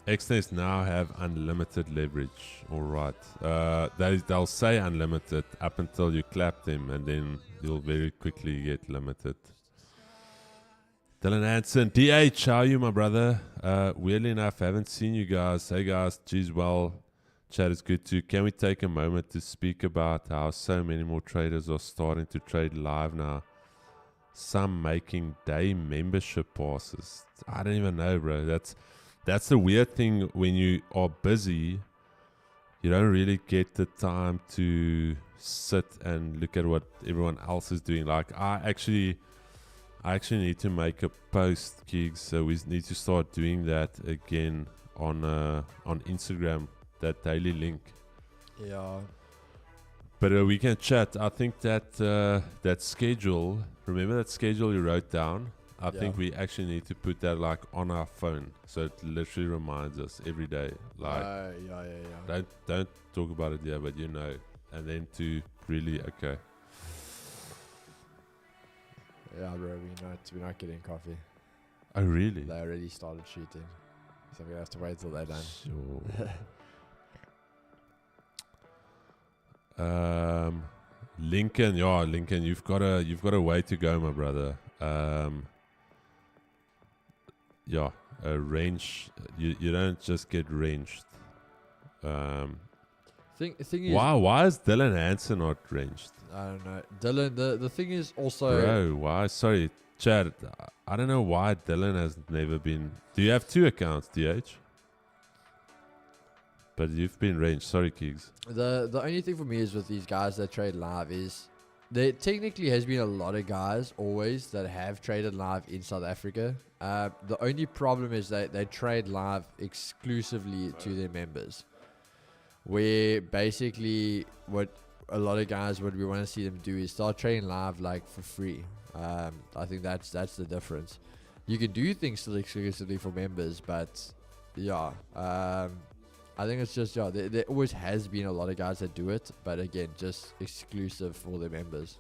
B: Xnest now have unlimited leverage. Alright. They'll say unlimited up until you clap them, and then you'll very quickly get limited. Dylan Hansen, DH, how are you, my brother? Weirdly enough, I haven't seen you guys. Hey guys, geez, well, Chat is good too. Can we take a moment to speak about how so many more traders are starting to trade live now? Some making day membership passes. I don't even know, bro. That's the weird thing when you are busy. You don't really get the time to sit and look at what everyone else is doing. Like I actually need to make a post, Keegs. So we need to start doing that again on Instagram. That daily link.
C: Yeah.
B: But we can chat. I think that that schedule. Remember that schedule you wrote down? I think we actually need to put that like on our phone, so it literally reminds us every day. Like,
C: yeah.
B: don't talk about it here, but you know, and then to really okay.
C: Yeah, bro. We're not getting coffee.
B: Oh really?
C: They already started shooting, so we have to wait till they're done.
B: Sure. Lincoln, you've got a way to go, my brother. A range. You don't just get ranged.
C: Thing is,
B: Why is Dylan Hansen not ranged?
C: I don't know. Dylan, the thing is also,
B: Bro, why? Sorry, Chad. I don't know why Dylan has never been. Do you have 2 accounts, DH? But you've been ranged. Sorry, Keegs.
C: the only thing for me is with these guys that trade live is there technically has been a lot of guys always that have traded live in South Africa. The only problem is that they trade live exclusively to their members, where basically what a lot of guys, what we want to see them do is start trading live like for free. I think that's the difference. You can do things still exclusively for members, but yeah, I think it's just there always has been a lot of guys that do it, but again, just exclusive for their members.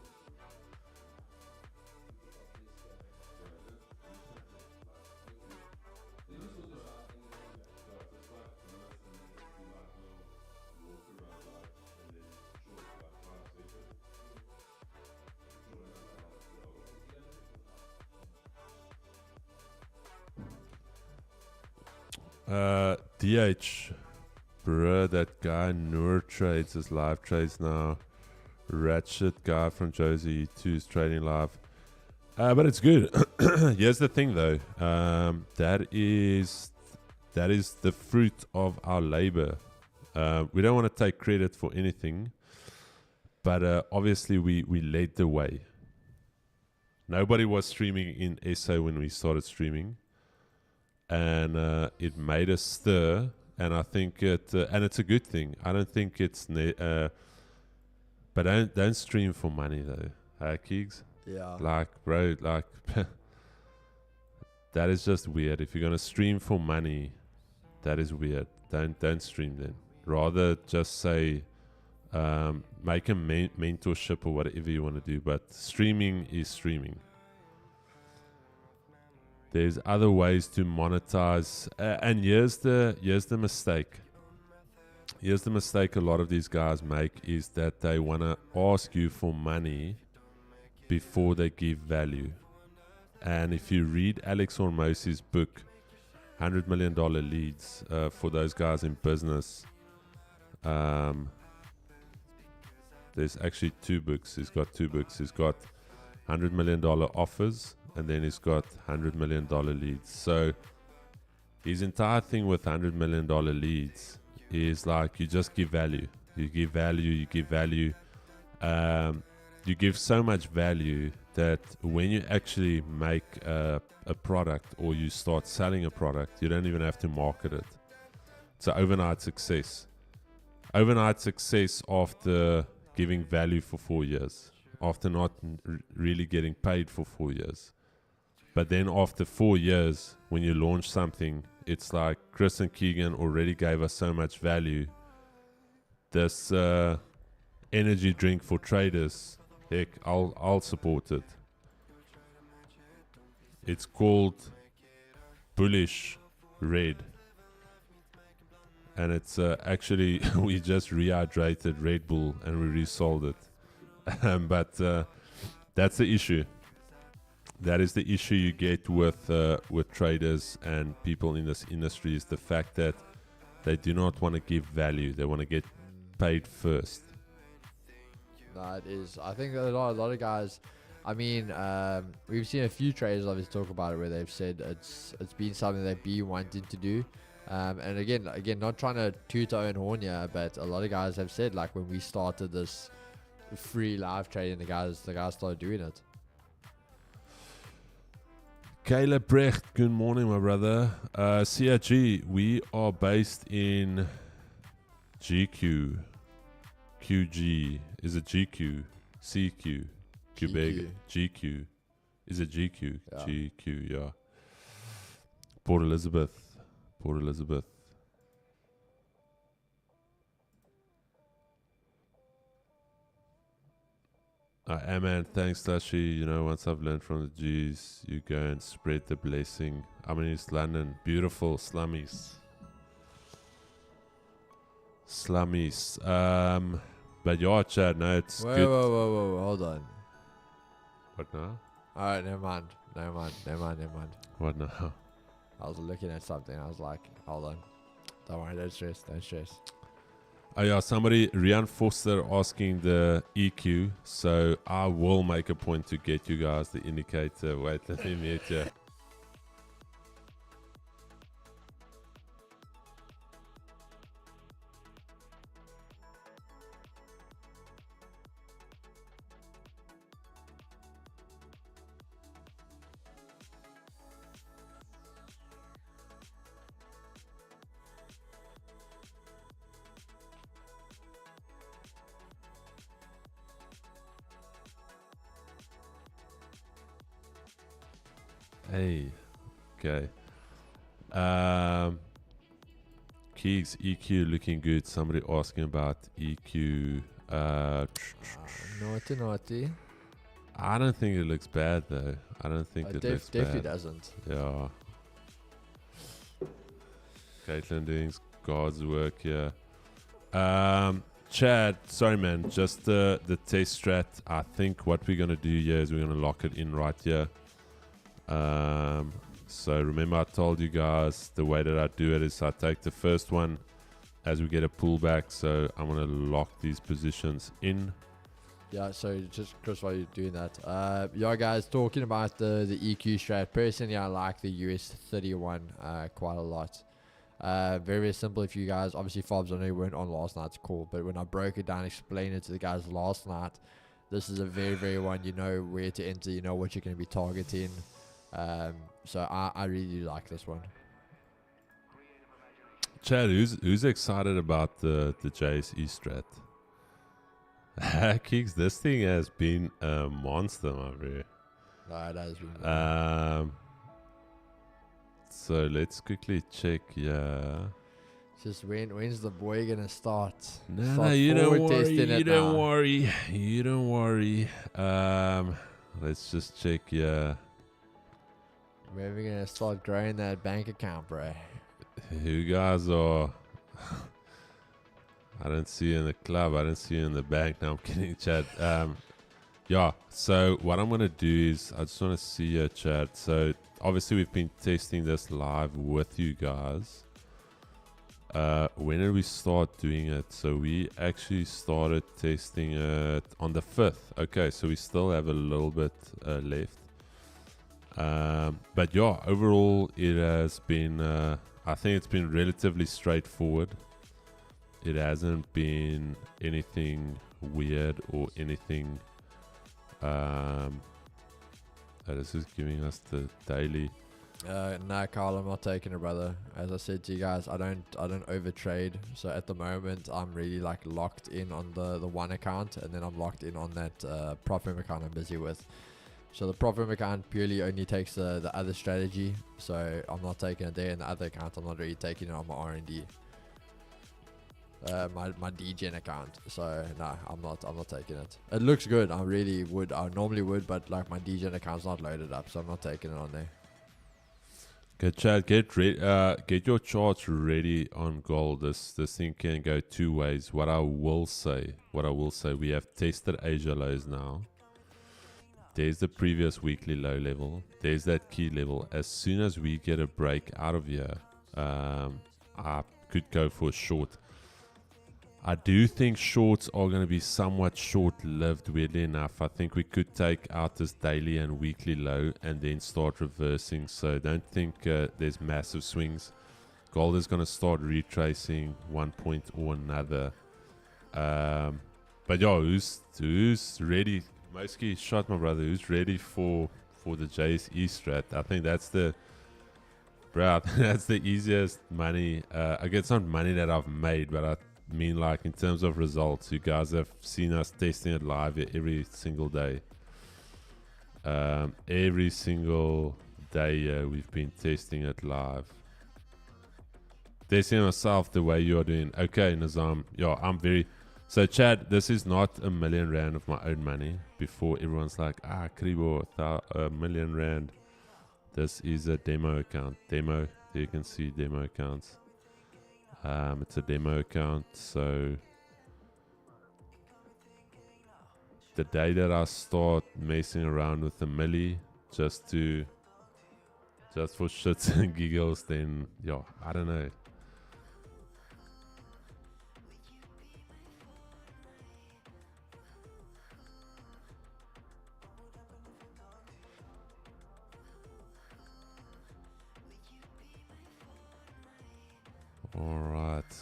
B: DH, bruh, that guy Noor trades his live trades now. Ratchet guy from Josie 2 is trading live. But it's good. Here's the thing though. That is the fruit of our labor. We don't want to take credit for anything, but obviously we led the way. Nobody was streaming in SA when we started streaming, and it made us stir. And I think and it's a good thing. I don't think it's but don't stream for money though, Keegs.
C: Yeah.
B: Like, bro, like that is just weird. If you're gonna stream for money, that is weird. Don't stream then. Rather just say, make a mentorship or whatever you want to do. But streaming is streaming. There's other ways to monetize, and here's the mistake. Here's the mistake a lot of these guys make is that they want to ask you for money before they give value. And if you read Alex Hormozzi's book, $100 million Leads, for those guys in business, there's actually 2 books. He's got 2 books. He's got $100 million offers, and then he's got $100 million leads. So his entire thing with $100 million leads is like you just give value. You give value, you give value. You give so much value that when you actually make a product or you start selling a product, you don't even have to market it. It's an overnight success. Overnight success after giving value for 4 years, after not really getting paid for 4 years. But then after 4 years, when you launch something, it's like Chris and Keegan already gave us so much value. This energy drink for traders, heck, I'll support it. It's called Bullish Red. And it's actually, we just rehydrated Red Bull and we resold it. But that's the issue. That is the issue you get with traders and people in this industry, is the fact that They do not want to give value. They want to get paid first.
C: No, it is. I think that a lot of guys. I mean, we've seen a few traders obviously talk about it where they've said it's been something they've been wanting to do. And again, not trying to toot our own horn here, but a lot of guys have said like when we started this free live trading, the guys started doing it.
B: Caleb Brecht, good morning, my brother. CRG, we are based in GQ, QG. Is it GQ? CQ, Quebec, GQ. Is it GQ?
C: Yeah.
B: GQ, yeah. Port Elizabeth. Man, thanks, Tashi. You know, once I've learned from the G's, you go and spread the blessing. I'm in East London. Beautiful slummies. But yeah, Chad, no, it's
C: Whoa,
B: good.
C: whoa, hold on.
B: What now?
C: Alright, never mind.
B: What now?
C: I was looking at something. I was like, hold on. Don't worry, don't stress.
B: Oh yeah, somebody, Rian Foster asking the EQ. So I will make a point to get you guys the indicator. Wait, let me mute you. Hey, okay. Keeks, EQ looking good. Somebody asking about EQ.
C: Naughty.
B: I don't think it looks bad though. I don't think it looks
C: Definitely
B: bad.
C: doesn't.
B: Yeah. Caitlin doing God's work here. Chad, sorry man, just the test strat. I think what we're gonna do here is we're gonna lock it in right here. So remember I told you guys the way that I do it is I take the first one as we get a pullback. So I'm gonna lock these positions in.
C: Yeah, so just Chris, while you're doing that, yeah, guys, talking about the EQ strat. Personally, I like the US 31 quite a lot. Very, very simple. If you guys, obviously, Fobs, I know you weren't on last night's call, but when I broke it down, explained it to the guys last night, this is a very, very one. You know where to enter. You know what you're going to be targeting. So I really do like this one.
B: Chad, who's excited about the JSE strat? Kicks, this thing has been a monster, my bro.
C: No, it has been.
B: So let's quickly check. Yeah.
C: Just when's the boy gonna start?
B: No, you don't worry. You don't worry. Let's just check. Yeah.
C: When are we gonna start growing that bank account, bro?
B: You guys are. I don't see you in the club. I don't see you in the bank. Now I'm kidding, Chad. Yeah. So what I'm gonna do is I just want to see your Chad. So obviously we've been testing this live with you guys. When did we start doing it? So we actually started testing it on the 5th. Okay, so we still have a little bit left. But yeah, overall it has been. I think it's been relatively straightforward. It hasn't been anything weird or anything. This is giving us the daily.
C: No, Carl, I'm not taking it, brother. As I said to you guys, I don't overtrade. So at the moment, I'm really like locked in on the one account, and then I'm locked in on that prop firm account I'm busy with. So the prop firm account purely only takes the other strategy. So I'm not taking it there, and the other account I'm not really taking it on my R&D. My DGen account. So no, I'm not taking it. It looks good. I really would. I normally would, but like my DGen account's not loaded up, so I'm not taking it on there.
B: Okay, Chad, get your charts ready on gold. This thing can go two ways. What I will say, we have tested Asia lows now. There's the previous weekly low level. There's that key level. As soon as we get a break out of here, I could go for a short. I do think shorts are going to be somewhat short-lived, weirdly enough. I think we could take out this daily and weekly low and then start reversing. So don't think there's massive swings. Gold is going to start retracing one point or another. But yeah, who's ready? Mosky shot, my brother. Who's ready for the JSE strat? I think that's the easiest money. I guess it's not money that I've made, but I mean, like, in terms of results, you guys have seen us testing it live every single day. Every single day we've been testing it live. Testing myself the way you're doing. Okay, Nazam. Yeah, I'm very... So, Chad, this is not R1 million of my own money. Before everyone's like, Kribo, R1 million. This is a demo account. Demo. There you can see demo accounts. It's a demo account, so the day that I start messing around with the milli just for shits and giggles, then yeah, I don't know.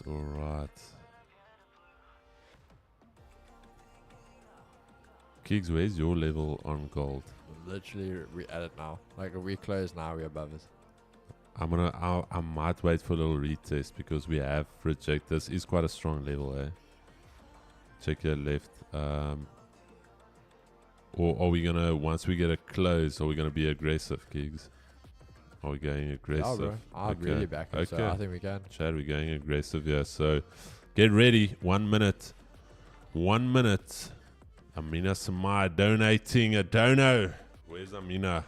B: Alright. Kiggs, where's your level on gold?
C: Literally, we're at it now. Like a week close now, we're above it.
B: I might wait for a little retest because we have rejected. This is quite a strong level, eh? Check your left. Or are we gonna, once we get a close, are we gonna be aggressive, Kiggs? Are we going aggressive?
C: Yeah, bro. I'm really back. Okay. So I think we can.
B: Chad, we're going aggressive, yeah. So get ready. 1 minute. 1 minute. Amina Samai donating a dono. Where's Amina?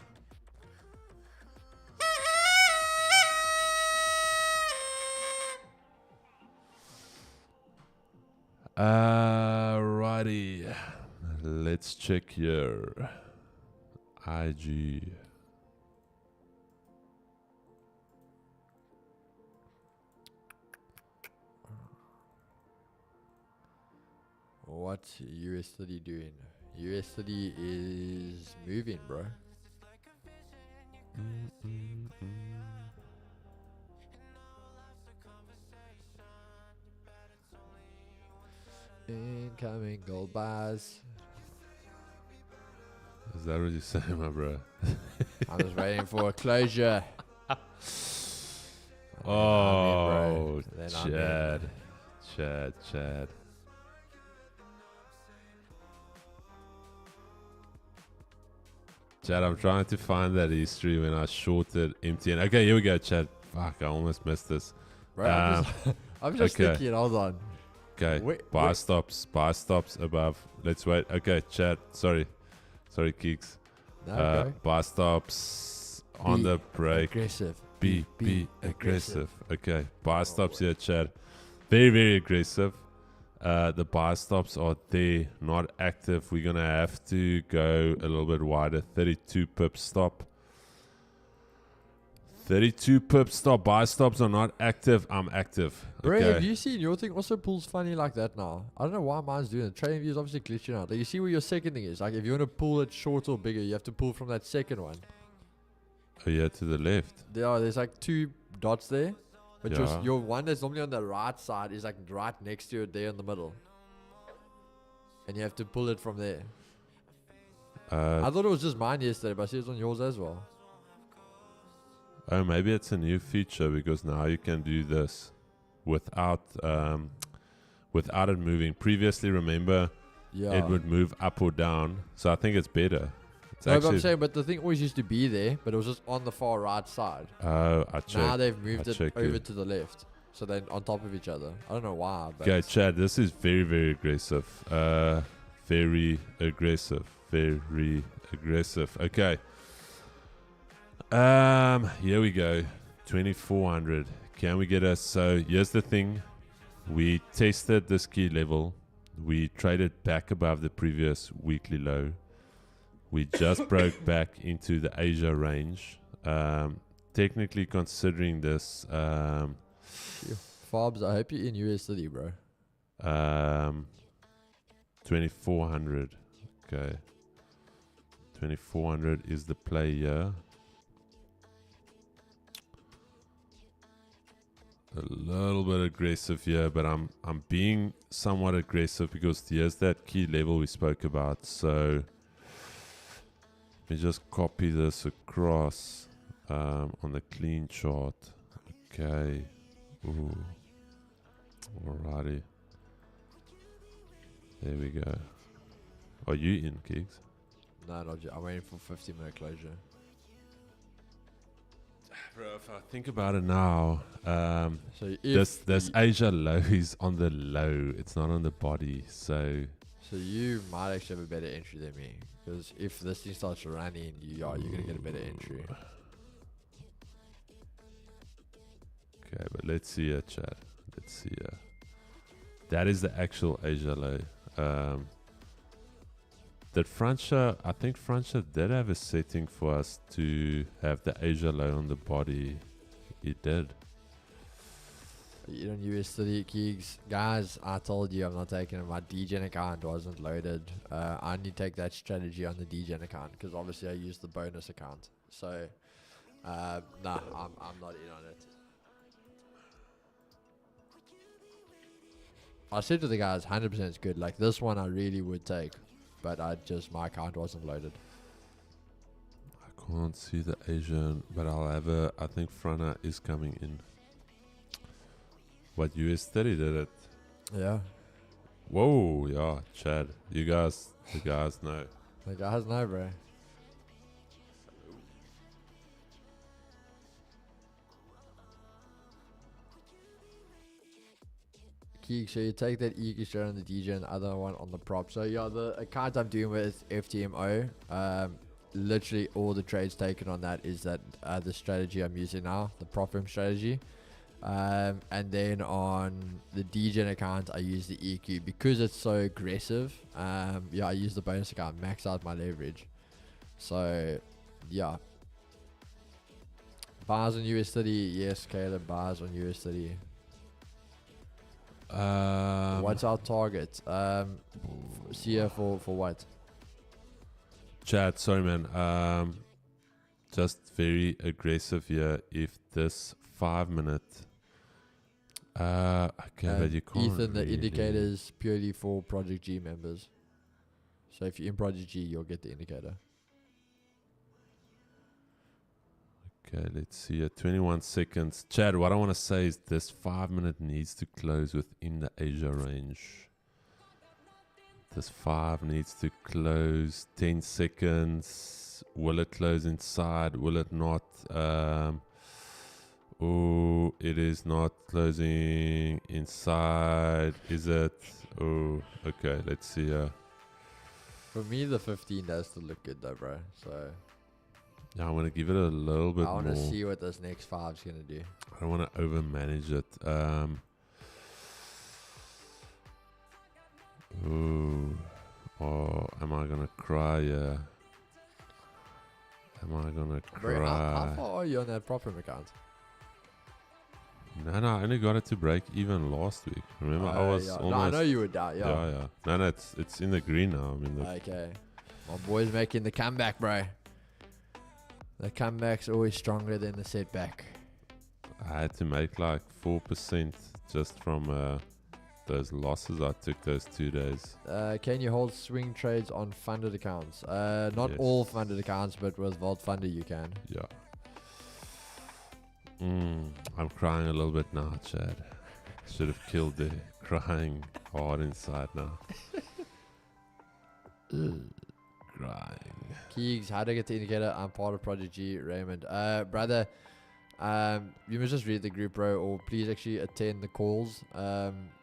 B: Righty. Let's check your IG.
C: What's USD doing? USD is moving, bro. Incoming gold bars.
B: Is that what you're saying, my bro?
C: I'm just waiting for a closure.
B: Oh, Chad. Chad, I'm trying to find that history when I shorted MTN. Okay, here we go, Chad. Fuck, I almost missed this.
C: Bro, I'm just
B: okay.
C: thinking, hold on.
B: Okay, buy stops above. Let's wait. Okay, Chad, sorry, Keeks.
C: No,
B: buy stops on the break.
C: Aggressive.
B: Be aggressive. Okay, buy stops here, Chad. Very, very aggressive. The buy stops are there, not active. We're going to have to go a little bit wider. 32 pip stop. 32 pip stop. Buy stops are not active. I'm active.
C: Bro,
B: okay.
C: have you seen your thing also pulls funny like that now? I don't know why mine's doing it. Trading view is obviously glitching out. Like, you see where your second thing is? Like, if you want to pull it short or bigger, you have to pull from that second one.
B: Oh, yeah, to the left.
C: There's like 2 dots there. But
B: Yeah.
C: your one that's normally on the right side is like right next to it there in the middle. And you have to pull it from there. I thought it was just mine yesterday, but I see it's on yours as well.
B: Oh, maybe it's a new feature because now you can do this without it moving. Previously, remember, it would move up or down. So I think it's better. It's
C: No, but I'm saying, but the thing always used to be there, but it was just on the far right side.
B: Oh, I checked.
C: Now they've moved
B: I
C: it
B: checked
C: over
B: it.
C: to the left. So they're on top of each other. I don't know why. But
B: Okay, Chad, this is very, very aggressive. Very aggressive. Very aggressive. Okay. Here we go. 2400. Can we get us? So here's the thing. We tested this key level. We traded back above the previous weekly low. We just broke back into the Asia range. Technically considering this,
C: Fobs, I hope you're in US City, bro.
B: 2400. Okay. 2400 is the play here. A little bit aggressive here, but I'm being somewhat aggressive because here's that key level we spoke about. So let me just copy this across on the clean chart. Okay. Ooh. Alrighty. There we go. Are you in, Gigs?
C: No, not yet. I'm waiting for 15-minute closure.
B: Bro, if I think about it now,
C: So if
B: this Asia low is on the low. It's not on the body. So
C: you might actually have a better entry than me, because if this thing starts running, you're gonna get a better entry.
B: Okay, but let's see here, chat. Let's see here. That is the actual Asia low. That Francia, I think Francia did have a setting for us to have the Asia low on the body. It did.
C: You on US City, Keegs. Guys, I told you I'm not taking it. My DGen account wasn't loaded. I only take that strategy on the DGen account, because obviously I use the bonus account. So, nah, I'm not in on it. I said to the guys, 100% is good. Like, this one I really would take, but my account wasn't loaded.
B: I can't see the Asian, but I think Frana is coming in. What, US 30 did it?
C: Yeah.
B: Whoa, yeah, Chad. The guys know.
C: The guys know, bro. Keeg, so you take that EQ share on the DJ and the other one on the prop. So yeah, the account I'm doing with FTMO, literally all the trades taken on that is that the strategy I'm using now, the prop room strategy. And then on the DJ account, I use the EQ because it's so aggressive. Yeah, I use the bonus account, max out my leverage. So yeah. Bars on US 30, yes, Caleb, bars on US 30. What's our target? CF for what?
B: Chad, sorry man. Just very aggressive here. If this 5 minute. Okay, but you can't.
C: Ethan, the
B: really.
C: indicator's purely for Project G members. So if you're in Project G, you'll get the indicator.
B: Okay, let's see here. 21 seconds. Chad, what I want to say is this 5 minute needs to close within the Asia range. This 5 needs to close 10 seconds. Will it close inside? Will it not? Oh, it is not closing inside. Is it? Oh, okay. Let's see here.
C: For me, the 15 does still look good though, bro. So
B: Yeah, I want to give it a little bit
C: I want
B: more.
C: to see what this next 5's going to do.
B: I don't want to over manage it. Oh, am I gonna cry? Yeah. Am I gonna
C: Bro, how
B: cry?
C: far are you on that prop room account?
B: No, I only got it to break even last week. Remember, I was
C: yeah.
B: almost.
C: No, I know you were down, yeah.
B: Yeah. No, it's in the green now. I mean,
C: Okay. My boy's making the comeback, bro. The comeback's always stronger than the setback.
B: I had to make like 4% just from those losses I took those 2 days.
C: Can you hold swing trades on funded accounts? Not
B: Yes.
C: all funded accounts, but with Vault Funder you can.
B: Yeah. I'm crying a little bit now, Chad. Should have killed the crying hard inside now. Crying.
C: Keegs, how to get the indicator? I'm part of Project G, Raymond. Brother, you must just read the group, bro, or please actually attend the calls.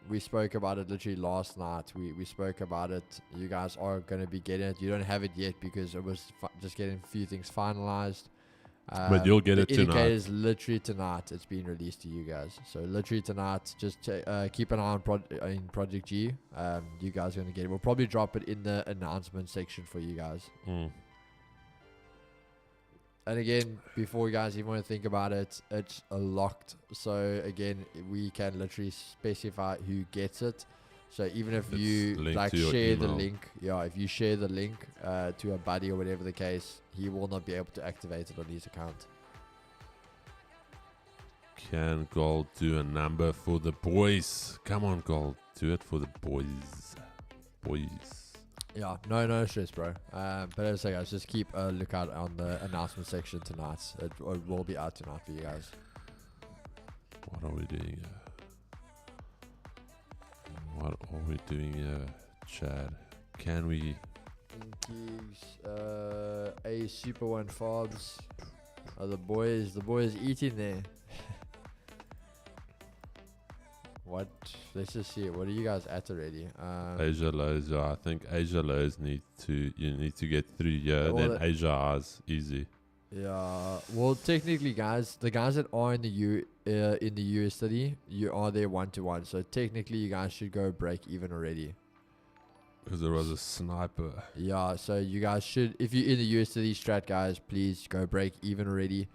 C: We spoke about it literally last night. We spoke about it. You guys are going to be getting it. You don't have it yet because it was just getting a few things finalized.
B: But you'll get it
C: the
B: tonight.
C: indicator is literally tonight. It's being released to you guys. So literally tonight, just keep an eye on in Project G. You guys are going to get it. We'll probably drop it in the announcement section for you guys. And again, before you guys even want to think about it, it's a locked. So again, we can literally specify who gets it. So even if
B: It's
C: you
B: linked
C: like
B: to your
C: share the
B: email.
C: link, if you share the link to a buddy or whatever the case, he will not be able to activate it on his account.
B: Can Gold do a number for the boys? Come on, Gold. Do it for the boys. Boys.
C: Yeah, no stress, bro. But as I say, guys, just keep a lookout on the announcement section tonight. It will be out tonight for you guys.
B: What are we doing here? What are we doing here, Chad? Can we...
C: Gigs, a Super One Fobs. The boys eating there. What? Let's just see. What are you guys at already?
B: Asia lows, yeah. I think Asia lows you need to get through here.
C: Well,
B: Then Asia highs, easy.
C: Yeah. Well, technically, guys, the guys that are in the US study, you are there 1-to-1. So technically, you guys should go break even already.
B: Because there was a sniper.
C: Yeah. So you guys should, if you're in the US study strat, guys, please go break even already.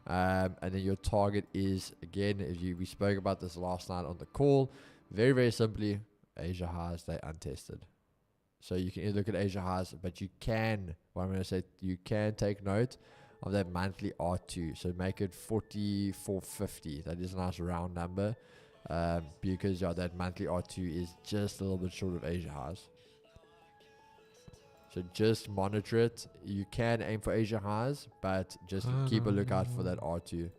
C: And then your target is, again, we spoke about this last night on the call. Very, very simply, Asia highs, they untested. So you can either look at Asia highs, but you can, what I'm going to say, you can take note of that monthly R2. So make it 4450. That is a nice round number. Because that monthly R2 is just a little bit short of Asia highs. So just monitor it. You can aim for Asia highs, but just keep a lookout for that R2.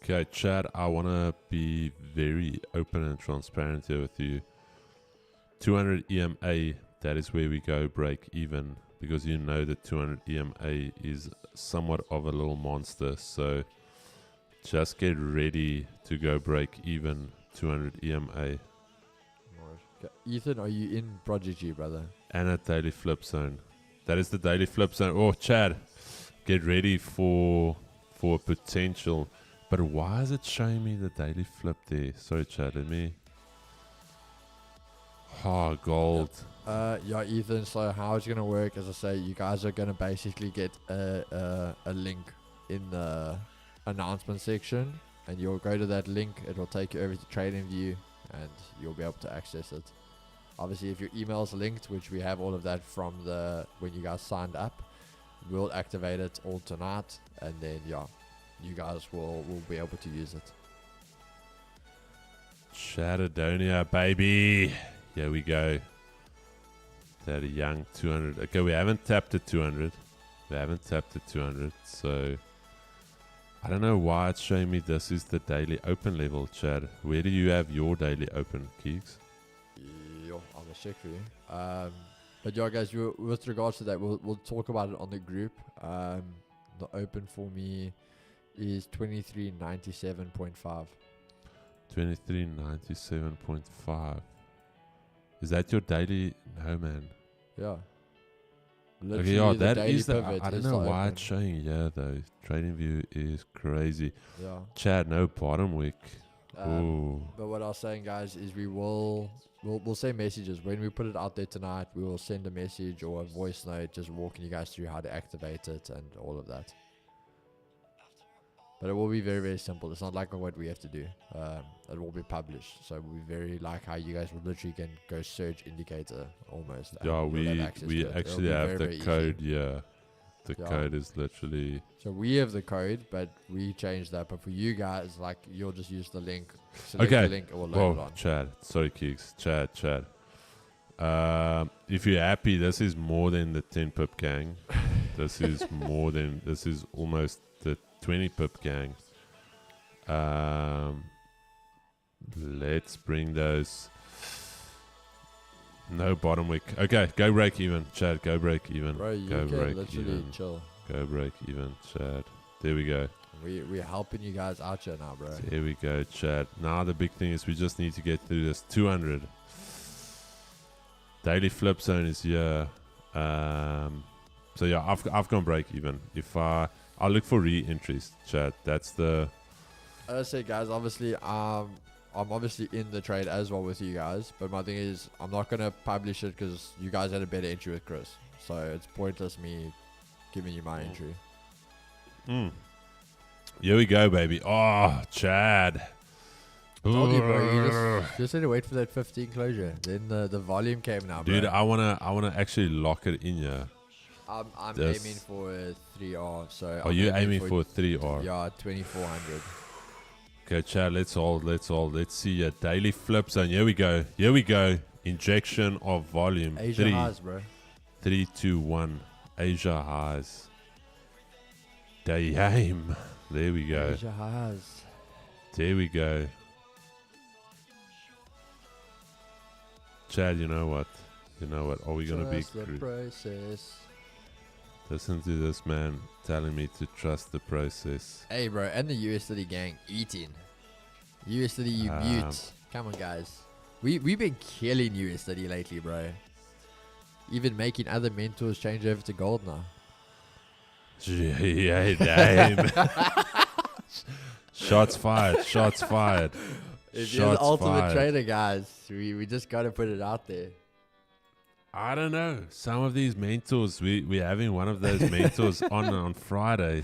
B: Okay, Chad, I want to be very open and transparent here with you. 200 EMA, that is where we go break even. Because you know that 200 EMA is somewhat of a little monster. So just get ready to go break even 200 EMA.
C: Okay. Ethan, are you in Project G, brother?
B: And a daily flip zone. That is the daily flip zone. Oh, Chad, get ready for potential. But why is it showing me the daily flip there? Sorry, Chad, let me... gold.
C: Yeah, Ethan, so how it's going to work, as I say, you guys are going to basically get a link in the announcement section. And you'll go to that link. It will take you over to TradingView. And you'll be able to access it. Obviously, if your email's linked, which we have all of that from when you guys signed up, we'll activate it all tonight, and then you guys will be able to use it.
B: Shadadonia, baby. Here we go. That a young 200. Okay, we haven't tapped at 200. So I don't know why it's showing me this is the daily open level, Chad. Where do you have your daily open, Keeks?
C: Yo, I'm gonna check for you. But yeah, guys, with regards to that, we'll talk about it on the group. The open for me is 2397.5.
B: 2397.5. Is that your daily? No, man.
C: Yeah.
B: Okay, yeah,
C: the
B: that
C: daily
B: is the.
C: pivot
B: I don't
C: is
B: know
C: the
B: why
C: open.
B: it's showing here though. TradingView is crazy.
C: Yeah.
B: Chad, no bottom wick. Ooh.
C: But what I was saying, guys, is we'll send messages when we put it out there tonight. We will send a message or a voice note, just walking you guys through how to activate it and all of that. But it will be very, very simple. It's not like what we have to do. It will be published, so it will be very like how you guys will literally can go search indicator almost.
B: Yeah, we actually have the code. Yeah, the code is literally.
C: So we have the code, but we changed that. But for you guys, like you'll just use the link. Select
B: Okay.
C: the link, it will load it on.
B: Chad. Sorry, Keeks. Chad. If you're happy, this is more than the 10 pip gang. This is more than. This is almost the 20 pip gang. Let's bring those. No bottom wick. Okay, go break even, Chad. Go break even.
C: Bro, you
B: go
C: can
B: break
C: literally
B: even.
C: chill.
B: Go break even, Chad. There we go.
C: We're helping you guys out here now, bro.
B: There we go, Chad. Now the big thing is we just need to get through this 200. Daily flip zone is here. So yeah, I've gone break even. If I'll look for re-entries, Chad. That's the.
C: As I say, guys, obviously, I'm obviously in the trade as well with you guys. But my thing is, I'm not gonna publish it because you guys had a better entry with Chris. So it's pointless me giving you my entry.
B: Here we go, baby. Oh, Chad.
C: Told you, bro. You just had to wait for that 15 closure. Then the volume came now, bro.
B: Dude, I wanna actually lock it in here.
C: I'm
B: This-
C: aiming for a 3R. So
B: Are you aiming for 3R?
C: Yeah, 2400.
B: Okay, Chad, let's hold. Let's see a daily flip zone. Here we go. Injection of volume.
C: Asia highs, bro.
B: 3, 2, 1. Asia highs. Damn. There we go.
C: Asia highs.
B: There we go. Chad, you know what? Are we going to be...
C: Trust the process.
B: Listen to this man telling me to trust the process.
C: Hey, bro, and the USD gang eating. USD, you mute. Come on, guys. We've been killing USD lately, bro. Even making other mentors change over to gold now.
B: Yeah, damn. Shots fired.
C: If you're the ultimate
B: fired.
C: trader, guys, we just got to put it out there.
B: I don't know. Some of these mentors, we're having one of those mentors on Friday.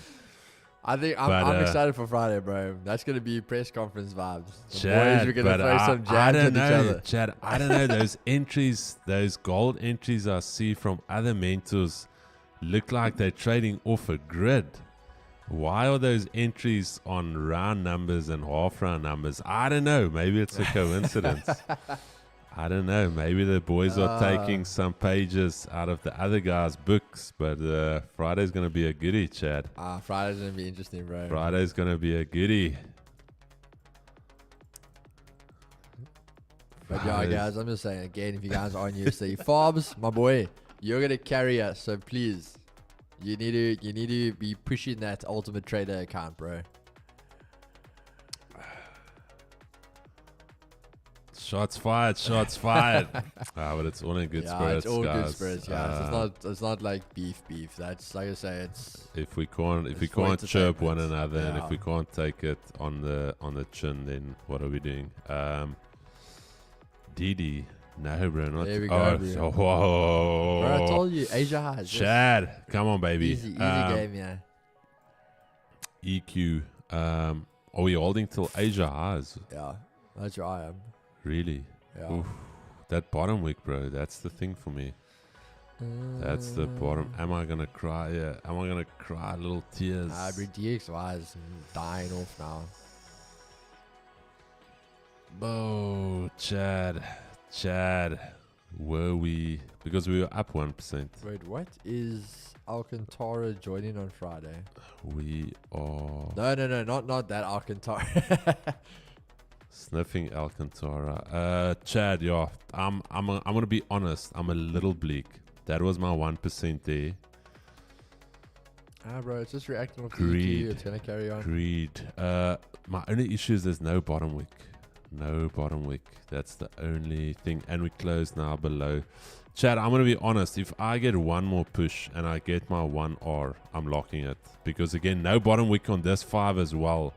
C: I think I'm excited for Friday, bro. That's going to be press conference vibes. The
B: Chad,
C: boys, we're going to
B: but
C: throw some
B: I
C: jabs
B: don't
C: at each
B: know,
C: other.
B: Chad, I don't know. Those entries, those gold entries I see from other mentors look like they're trading off a grid. Why are those entries on round numbers and half round numbers? I don't know. Maybe it's a coincidence. I don't know. Maybe the boys are taking some pages out of the other guys' books. But Friday's going to be a goodie, Chad.
C: Friday's going to be interesting, bro.
B: Friday's going to be a goodie.
C: But yeah, guys, I'm just saying again, if you guys are on USD, Forbes, my boy, you're going to carry us. So please, you need to be pushing that Ultimate Trader account, bro.
B: Shots fired. But it's all in good spirits,
C: it's all
B: guys.
C: good spirits, guys. It's not like beef. That's like I say, it's
B: If we can't
C: for
B: chirp one
C: entertainment.
B: another, and if
C: Yeah.
B: we can't take it on the chin, then what are we doing? Didi, no, bro, not.
C: There we go, bro.
B: So, whoa,
C: bro. I told you, Asia highs. just
B: Chad, come on, baby.
C: easy game, yeah.
B: EQ. Are we holding till Asia highs?
C: Yeah, that's where I am.
B: Really?
C: Yeah.
B: Oof. That bottom week, bro. That's the thing for me. That's the bottom. Am I gonna cry? Yeah. Am I gonna cry little tears?
C: Hybrid DXY is dying off now.
B: Oh, Chad. Were we? Because we were up 1%.
C: Wait, what is Alcantara joining on Friday?
B: We are
C: No, not that Alcantara.
B: sniffing Alcantara. Chad, yeah. I'm gonna be honest. I'm a little bleak. That was my 1% there.
C: Bro, it's just reacting off the
B: Greed.
C: EQ. It's gonna carry on.
B: Greed. My only issue is there's no bottom wick. That's the only thing. And we close now below. Chad, I'm going to be honest. If I get one more push and I get my 1R, I'm locking it. Because again, no bottom wick on this 5 as well.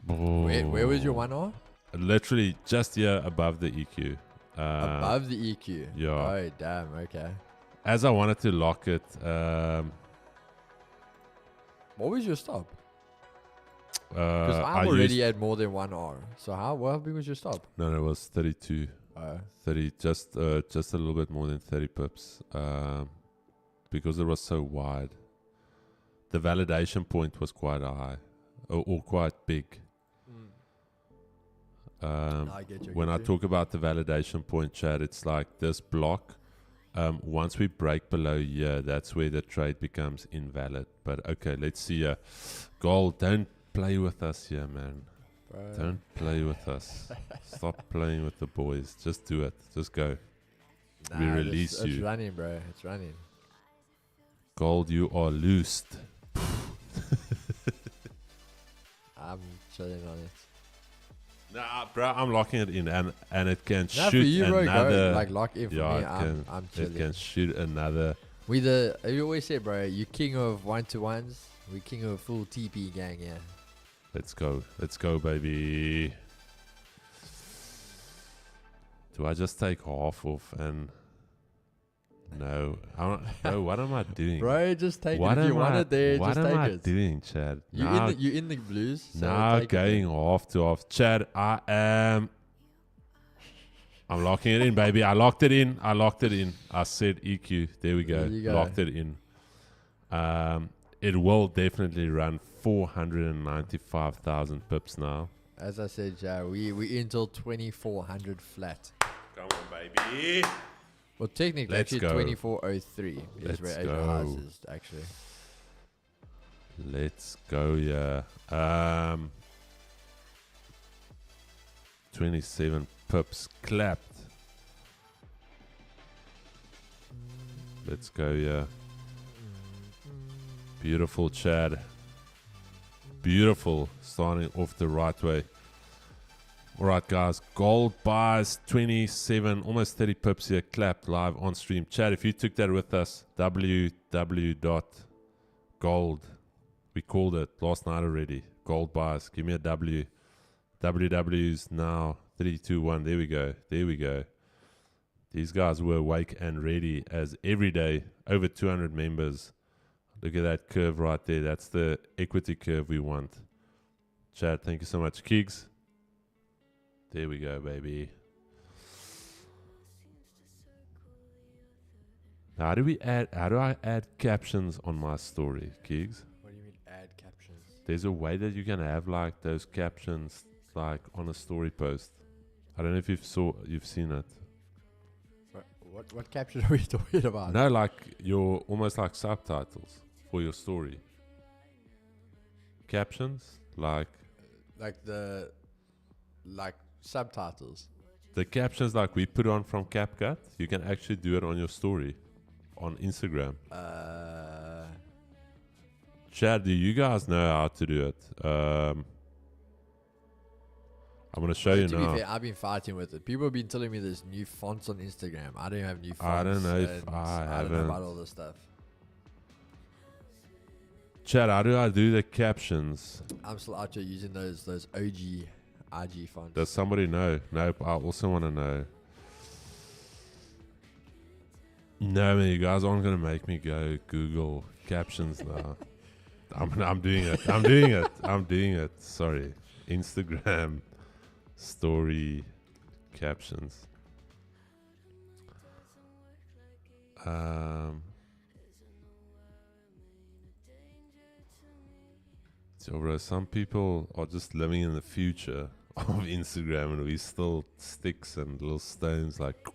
C: Where was your 1R?
B: Literally just here above the EQ.
C: Above the EQ?
B: Yeah.
C: Oh, damn. Okay.
B: As I wanted to lock it.
C: What was your stop?
B: Because
C: Because I'm already at more than 1R. So how big was your stop?
B: No, it was 32. 30, just a little bit more than 30 pips. Because it was so wide. The validation point was quite high. Or quite big.
C: I get you.
B: When I talk about the validation point, Chad, it's like this block. Once we break below here, that's where the trade becomes invalid. But okay, let's see. Gold, don't play with us here, man. Don't play with us. Stop playing with the boys. Just do it. Just go. We release
C: It's
B: you.
C: running, bro. It's running.
B: Gold, you are loosed.
C: I'm chilling on it.
B: Nah, bro, I'm locking it in, and it can
C: Now
B: shoot
C: for you, bro,
B: another.
C: go, like lock in for
B: yeah,
C: me. I'm chilling.
B: it can shoot another.
C: You always say, bro, you king of 1-to-1s. We king of full TP gang, yeah.
B: Let's go, baby. Do I just take half off and No. Bro, what am I doing?
C: Bro, just take
B: What
C: it. If you
B: am
C: want
B: I,
C: it there,
B: what
C: just
B: am
C: take
B: I
C: it.
B: doing, Chad?
C: You in the blues. So
B: Now
C: take
B: going
C: it
B: off to off. Chad, I'm locking it in, baby. I locked it in. I said EQ. There we go.
C: There you go.
B: Locked it in. It will definitely run 495,000 pips now.
C: As I said, Joe, we until 2400 flat.
B: Come on, baby.
C: Well, technically,
B: Let's
C: actually
B: go.
C: 2403 is
B: Let's
C: where
B: go.
C: Asian Highs is, actually.
B: Let's go, yeah. 27 pips clapped. Let's go, yeah. Beautiful, Chad. Beautiful. Starting off the right way. All right, guys. Gold buys 27, almost 30 pips here. Clapped live on stream. Chad, if you took that with us, www.gold. We called it last night already. Gold buys. Give me a W. WW's now 3, 2, 1. There we go. There we go. These guys were awake and ready as every day. Over 200 members. Look at that curve right there. That's the equity curve we want. Chad, thank you so much. Keegs. There we go, baby. Now, how do I add captions on my story, Keegs?
C: What do you mean add captions?
B: There's a way that you can have like those captions like on a story post. I don't know if you've seen it.
C: What caption are we talking about?
B: No, like your almost like subtitles for your story. Captions, like
C: subtitles.
B: the captions like we put on from CapCut, you can actually do it on your story on Instagram. Chad, do you guys know how to do it? I'm going to show you
C: To
B: now.
C: be fair, I've been fighting with it. People have been telling me there's new fonts on Instagram. I don't have new fonts.
B: I don't know if
C: and
B: I
C: don't know
B: haven't.
C: about all this stuff.
B: Chad, how do I do the captions?
C: I'm still out here using those OG IG fonts.
B: Does somebody know? Nope, I also want to know. No, man, you guys aren't going to make me go Google captions now. I'm doing it. I'm doing it. Sorry. Instagram story captions. So, bro, some people are just living in the future of Instagram, and we still sticks and little stones like.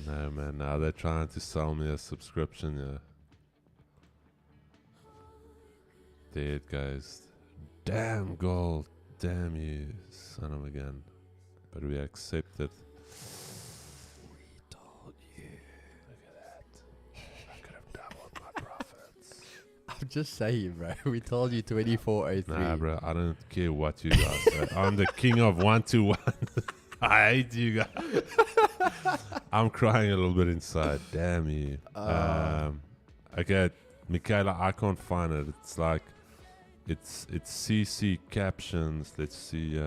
B: No, man. Now they're trying to sell me a subscription. Yeah. There it goes. Damn gold. Damn you, son of a gun. But we accept it. We told you. Look at that. I could have doubled my profits.
C: I'm just saying, bro. We told you 2403.
B: Nah, bro. I don't care what you guys say. I'm the king of 1-to-1. I hate you guys. I'm crying a little bit inside. Damn you. Okay, Michaela, I can't find it. It's like, it's CC captions. Let's see.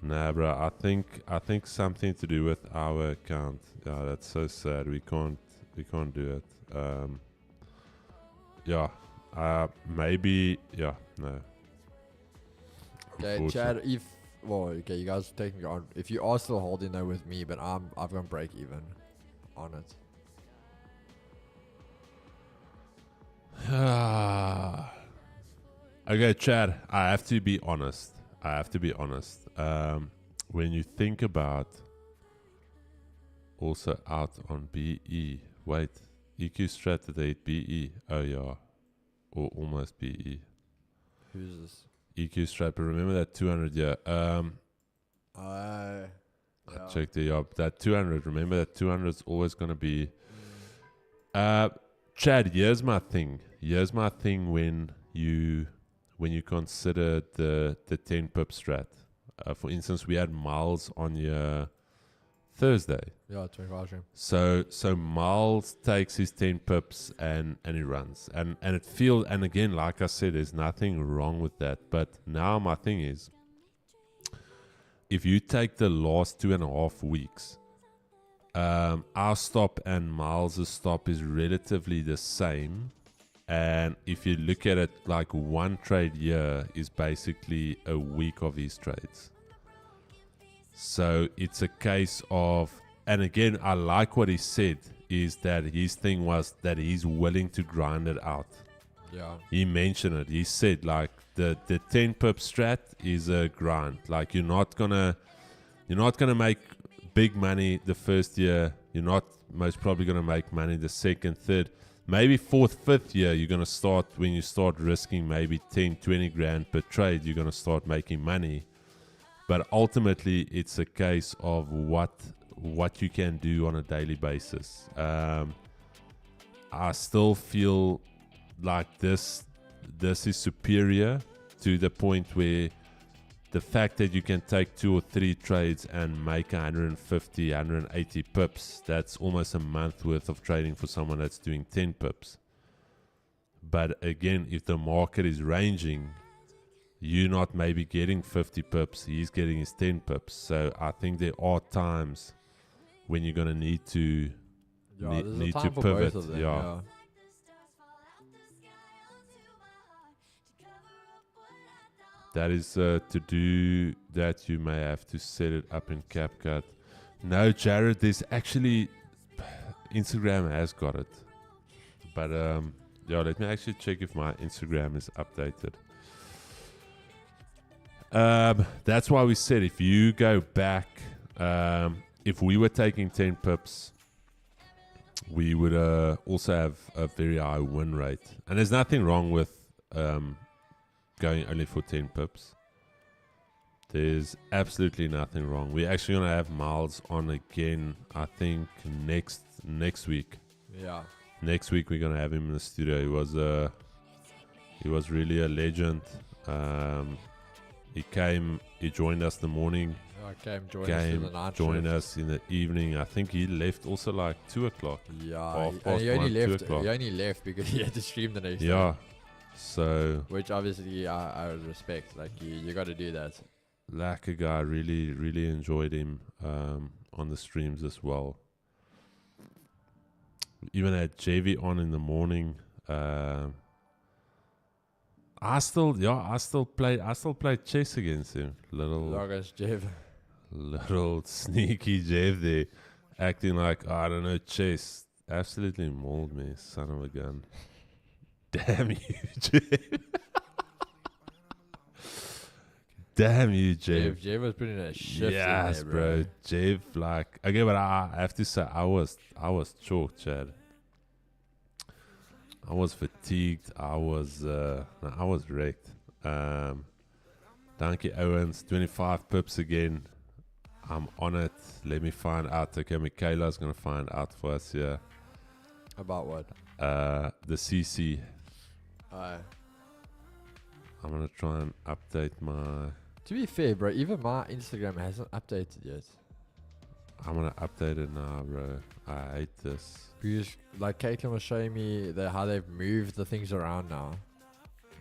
B: Nah, bro. I think something to do with our account. Yeah, that's so sad. We can't do it. Yeah. Maybe. Yeah. No.
C: Okay, Chad. Okay, you guys are taking it on. If you are still holding there with me, but I've gone break even on it.
B: Okay, Chad, I have to be honest. When you think about also out on BE, wait, EQ Strat at 8 BE. Oh, yeah. Or almost BE.
C: Who's this?
B: EQ Strat, but remember that 200, yeah.
C: Yeah.
B: I checked it up. That 200, remember that 200 is always going to be. Chad, here's my thing when you consider the 10 pip strat. For instance, we had Miles on your Thursday.
C: Yeah, 24 stream.
B: So Miles takes his 10 pips and he runs. And it feels, and again, like I said, there's nothing wrong with that. But now my thing is, if you take the last 2.5 weeks, our stop and Miles' stop is relatively the same. And if you look at it, like one trade year is basically a week of his trades. So it's a case of, and again, I like what he said, is that his thing was that he's willing to grind it out.
C: Yeah.
B: He mentioned it. He said, like, the 10 pip strat is a grind. Like, you're not gonna make big money the first year. You're not most probably gonna make money the second, third, maybe fourth, fifth year. You're gonna start, when you start risking maybe 10, 20 grand per trade, you're gonna start making money. But ultimately, it's a case of what you can do on a daily basis. I still feel like this is superior to the point where the fact that you can take 2 or 3 trades and make 150, 180 pips, that's almost a month worth of trading for someone that's doing 10 pips. But again, if the market is ranging, you're not maybe getting 50 pips, he's getting his 10 pips. So I think there are times when you're going to need to need to pivot. Yeah. That is to do that, you may have to set it up in CapCut. No, Jared, there's actually Instagram has got it. But yeah, let me actually check if my Instagram is updated. That's why we said if you go back, if we were taking 10 pips, we would also have a very high win rate. And there's nothing wrong with going only for 10 pips. There's absolutely nothing wrong. We're actually going to have Miles on again, I think, next week.
C: Yeah.
B: Next week we're going to have him in the studio. He was really a legend. He joined us in the morning. Joined us in the evening. I think he left also like 2 o'clock.
C: Yeah, he only left because he had to stream the next day.
B: Yeah. So,
C: which obviously I would respect. Like you got to do that.
B: Like a guy, really, really enjoyed him on the streams as well. Even had JV on in the morning. I still play chess against him. Little sneaky Jeff there, acting like, I don't know chess. Absolutely mauled me, son of a gun. Damn you, Jeff. Damn you, Jeff.
C: Jeff was putting a shift
B: yes,
C: in there, bro.
B: Jeff, like, okay, but I have to say, I was choked, Chad. I was fatigued. I was wrecked. Donkey Owens, 25 pips again. I'm on it. Let me find out. Okay, Michaela's going to find out for us here.
C: About what?
B: The CC.
C: Aye.
B: I'm going to try and update my...
C: To be fair, bro, even my Instagram hasn't updated yet.
B: I'm going to update it now, bro. I hate this.
C: Because, like, Caitlin was showing me how they've moved the things around now.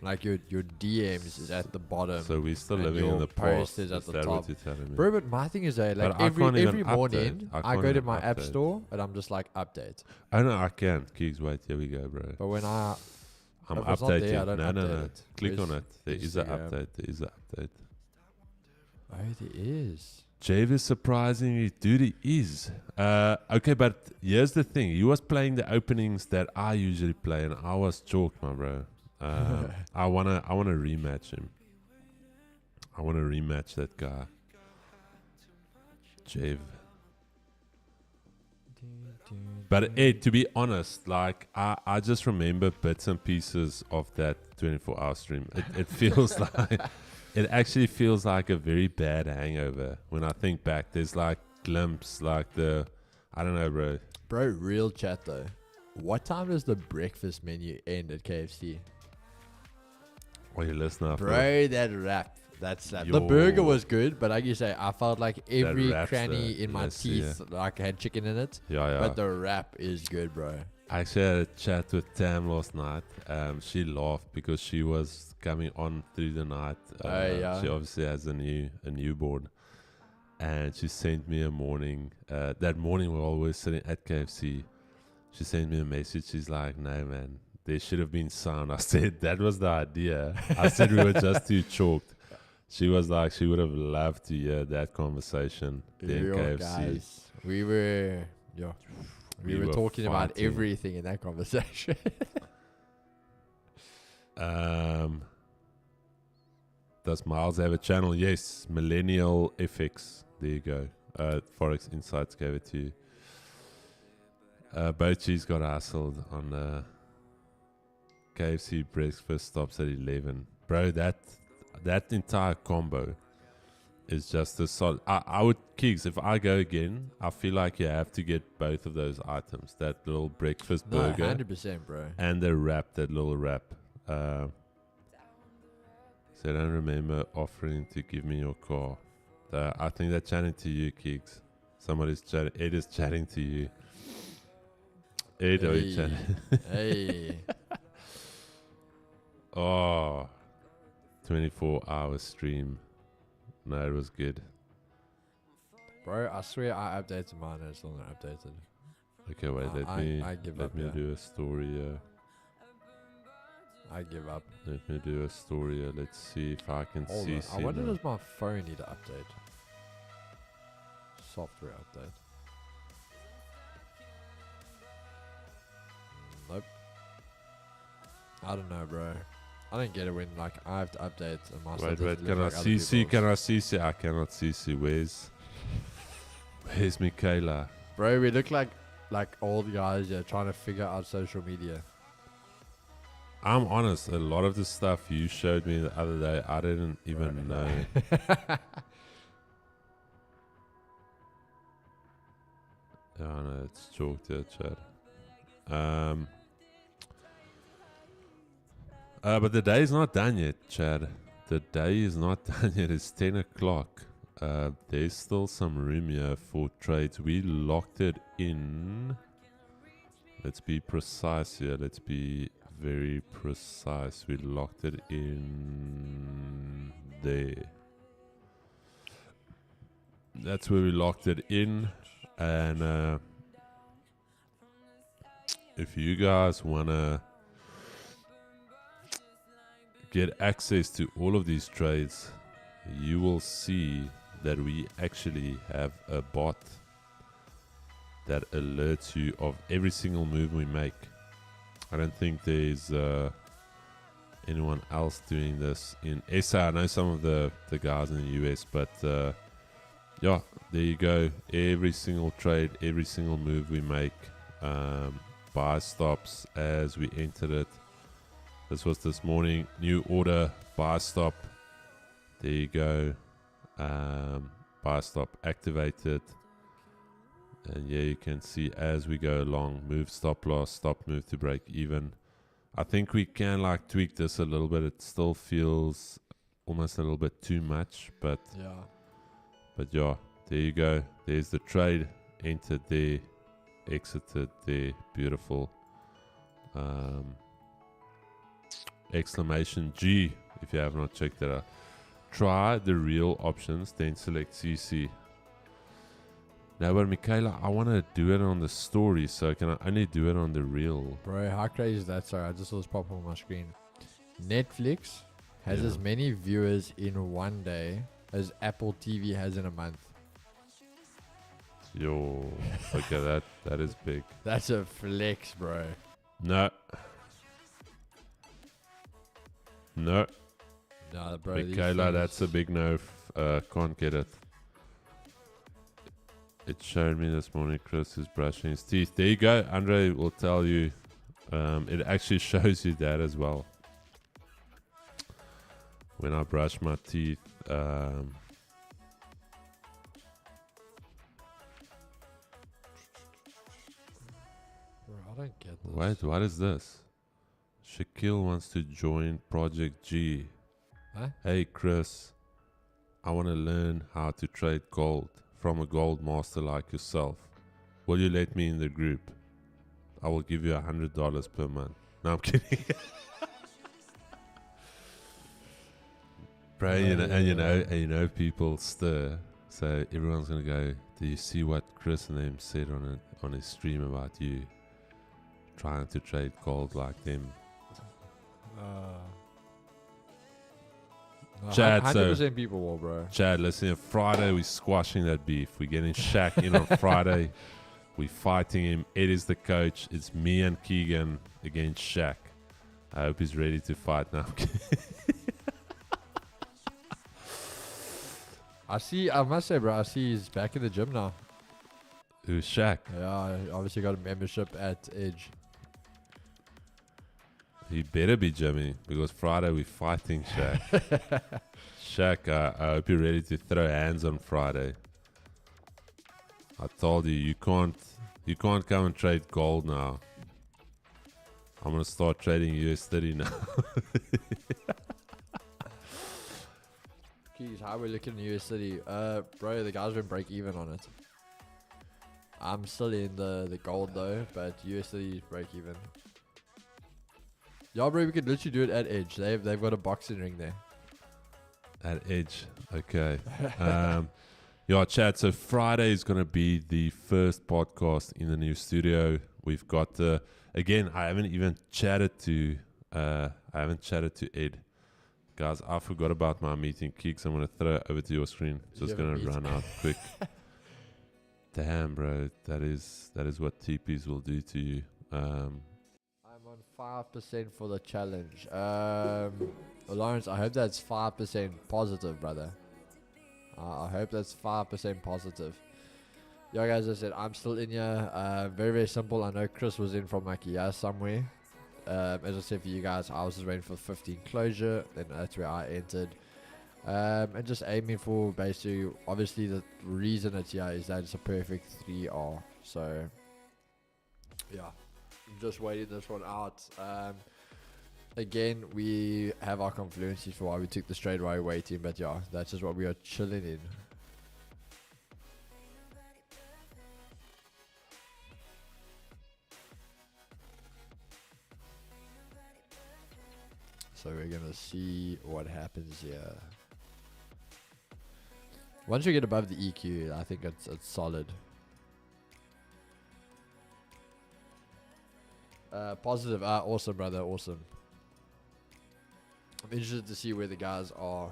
C: Like, your DMs is at the bottom.
B: So we're still living in the past.
C: Is at the
B: that
C: top.
B: what you're telling me?
C: Bro, but my thing is, like, every morning, I go to my app store and I'm just like, update.
B: Oh, no, I can. Keeks, wait. Here we go, bro.
C: But when I'm
B: updating.
C: There, I don't
B: no.
C: update it.
B: Click on it. There is an update.
C: Oh, there is.
B: Jave is surprisingly, dude, he is. Okay, but here's the thing. He was playing the openings that I usually play, and I was chalked, my bro. I wanna rematch him. I wanna rematch that guy. Jave. But hey, to be honest, like I just remember bits and pieces of that 24-hour stream. It feels like it actually feels like a very bad hangover when I think back. There's like glimpses, like I don't know, bro.
C: Bro, real chat though. What time does the breakfast menu end at KFC?
B: What you listening,
C: bro? That rap. That slapped.
B: Yo.
C: The burger was good, but like you say, I felt like every
B: wraps
C: cranny
B: the-
C: in my
B: let's see,
C: teeth like had chicken in it.
B: Yeah.
C: But the wrap is good, bro.
B: I actually had a chat with Tam last night. She laughed because she was coming on through the night.
C: Yeah.
B: She obviously has a newborn, and she sent me a morning. That morning while we were sitting at KFC, she sent me a message. She's like, "No, man, there should have been sound." I said that was the idea. I said we were just too chalked. She was like, she would have loved to hear that conversation. Then
C: Yo,
B: KFC.
C: guys, we were talking about
B: fighting.
C: everything in that conversation.
B: Does Miles have a channel? Yes, Millennial FX. There you go. Forex Insights gave it to you. Bochi's got hustled on KFC breakfast stops at 11. Bro, that entire combo is just a solid. I would, Kiggs, if I go again, I feel like you have to get both of those items. That little breakfast
C: No,
B: burger
C: 100%, bro.
B: and the wrap, that little wrap. So I don't remember offering to give me your car. I think they're chatting to you, Kiggs. Somebody's chatting. Ed is chatting to you. Ed, are you chatting?
C: Hey.
B: Oh, 24-hour stream. No, it was good.
C: Bro, I swear I updated mine and it's still not updated.
B: Okay, wait.
C: I give
B: Let
C: up,
B: me
C: yeah.
B: do a story.
C: I give up.
B: Let me do a story. Let's see if I can
C: Hold
B: see.
C: on. I wonder does my phone need to update? Software update. Nope. I don't know, bro. I don't get it when like I have to update and my stuff
B: Wait.
C: doesn't
B: Can I
C: look like other
B: CC?
C: people's.
B: Can I CC? I cannot CC. Where's Michaela?
C: Bro, we look like old guys here trying to figure out social media.
B: I'm honest. A lot of the stuff you showed me the other day, I didn't even know. Yeah, no, it's chalked here, Chad. But the day is not done yet, Chad. The day is not done yet. It's 10 o'clock. There's still some room here for trades. We locked it in. Let's be precise here. Let's be very precise. We locked it in there. That's where we locked it in. And if you guys want to get access to all of these trades, you will see that we actually have a bot that alerts you of every single move we make. I don't think there's anyone else doing this in SA. I know some of the guys in the US, but yeah, there you go. Every single trade, every single move we make, buy stops as we entered it. This was this morning. New order, buy stop. There you go. Buy stop activated. And yeah, you can see as we go along, move stop loss, stop move to break even. I think we can like tweak this a little bit. It still feels almost a little bit too much, but yeah, there you go. There's the trade. Entered there, exited there. Beautiful. Exclamation G if you have not checked that out. Try the real options, then select CC. Now, but Michaela, I want to do it on the story, so can I only do it on the real?
C: Bro, how crazy is that? Sorry, I just saw this pop up on my screen. Netflix has as many viewers in one day as Apple TV has in a month.
B: Yo, okay, that is big.
C: That's a flex, bro.
B: No,
C: Nah, bro.
B: Michaela, that's a big no. Can't get it. It showed me this morning. Chris is brushing his teeth. There you go. Andre will tell you. It actually shows you that as well. When I brush my teeth.
C: Bro, I don't get this.
B: Wait, what is this? Shaquille wants to join Project G.
C: Huh?
B: Hey, Chris. I want to learn how to trade gold from a gold master like yourself. Will you let me in the group? I will give you $100 per month. No, I'm kidding. Bro, you know, people stir. So everyone's gonna go. Do you see what Chris and them said on his stream about you trying to trade gold like them? Chad,
C: 100% people will, bro.
B: Chad, listen. Friday we're squashing that beef. We're getting Shaq in on Friday. We're fighting him. Ed is the coach. It's me and Keegan against Shaq. I hope he's ready to fight now.
C: I must say, bro, I see he's back in the gym now.
B: Who's Shaq?
C: Yeah, obviously got a membership at Edge.
B: He better be Jimmy because Friday we're fighting Shaq. Shaq, I hope you're ready to throw hands on Friday. I told you, you can't come and trade gold now. I'm gonna start trading US30 now.
C: Keys, how we looking in US City? Bro, the guys went break even on it. I'm still in the gold though, but US City break even. Yeah, bro, we could literally do it at Edge. They've got a boxing ring there.
B: At Edge, okay. Yeah, Chad. So Friday is gonna be the first podcast in the new studio. We've got again. I haven't even chatted to. Ed. Guys, I forgot about my meeting. Keeks, I'm gonna throw it over to your screen. Just gonna run out quick. Damn, bro, that is what TPs will do to you.
C: I'm on 5% for the challenge. Lawrence, I hope that's 5% positive, brother. I hope that's 5% positive. Yeah, guys, as I said, I'm still in here. Very, very simple. I know Chris was in from like a year somewhere. As I said for you guys, I was just waiting for 15 closure. Then that's where I entered. And just aiming for basically, obviously the reason it's here is that it's a perfect 3R. So, yeah, I'm just waiting this one out. Again, we have our confluencies for why we took the straightaway waiting, but yeah, that's just what we are chilling in. So we're gonna see what happens here. Once we get above the EQ, I think it's solid. Positive. Awesome, brother. Awesome. I'm interested to see where the guys are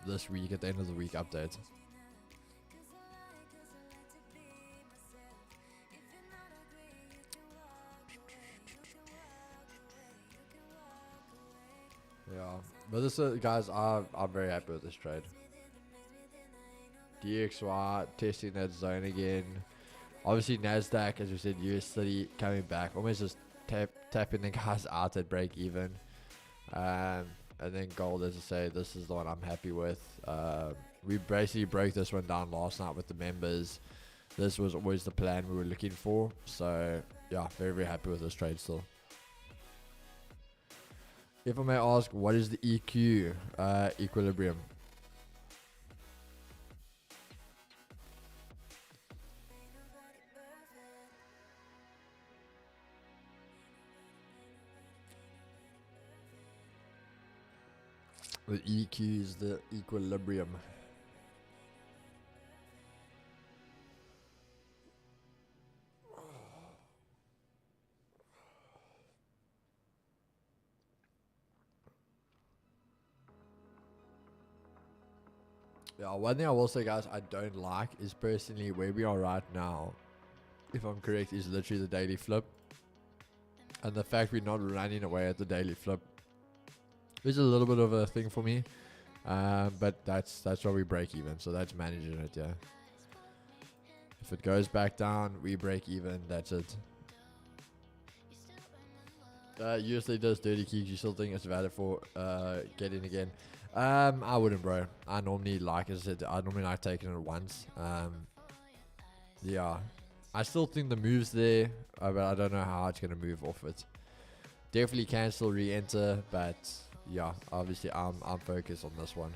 C: this week at the end of the week update. Yeah, but this guys, I'm very happy with this trade. DXY testing that zone again. Obviously Nasdaq, as we said, US30 coming back, almost just tapping the guys out at break even. And then gold, as I say, this is the one I'm happy with. We basically broke this one down last night with the members. This was always the plan we were looking for. So yeah, very, very happy with this trade still. If I may ask, what is the EQ equilibrium? The EQ is the equilibrium. Yeah, one thing I will say, guys, I don't like is personally where we are right now, if I'm correct, is literally the daily flip. And the fact we're not running away at the daily flip is a little bit of a thing for me. But that's why we break even. So that's managing it, yeah. If it goes back down, we break even. That's it. Usually does dirty keys. You still think it's valid for getting again? I wouldn't, bro. I normally like, as I said, I normally like taking it once. Yeah, I still think the move's there, but I don't know how it's gonna move off it. Definitely can still re-enter, but yeah, obviously I'm focused on this one.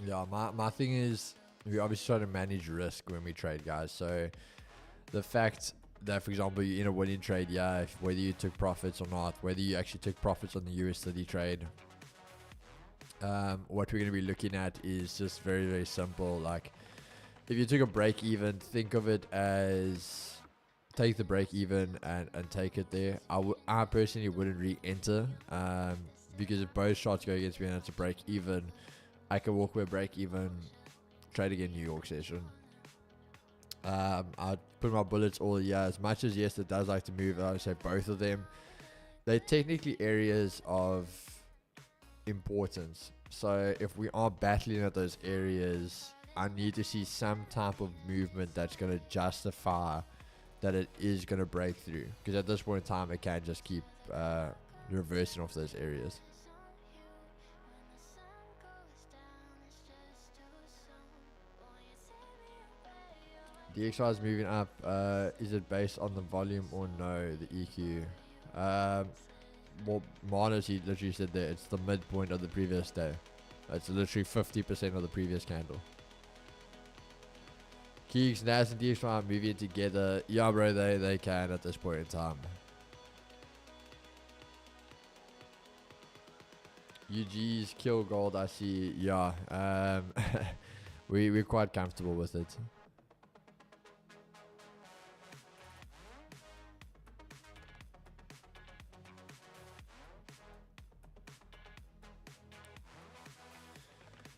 C: Yeah, my thing is we obviously try to manage risk when we trade, guys. So the fact that, for example, you're in a winning trade, yeah, whether you took profits or not, whether you actually took profits on the USD trade, what we're going to be looking at is just very, very simple. Like, if you took a break even, think of it as take the break even and take it there. I personally wouldn't re-enter because if both shots go against me and it's a break even, I can walk away break even, trade again New York session. I'd put my bullets all, yeah, as much as yes, it does like to move. I would say both of them, they're technically areas of importance. So if we are battling at those areas, I need to see some type of movement that's going to justify that it is going to break through. Because at this point in time, it can't just keep reversing off those areas. DXY is moving up. Is it based on the volume or no? The EQ. Well, Marnus, he literally said that it's the midpoint of the previous day. It's literally 50% of the previous candle. Keeks, Nas, and DXY are moving together. Yeah, bro, they can at this point in time. UG's kill gold, I see. Yeah, we're quite comfortable with it.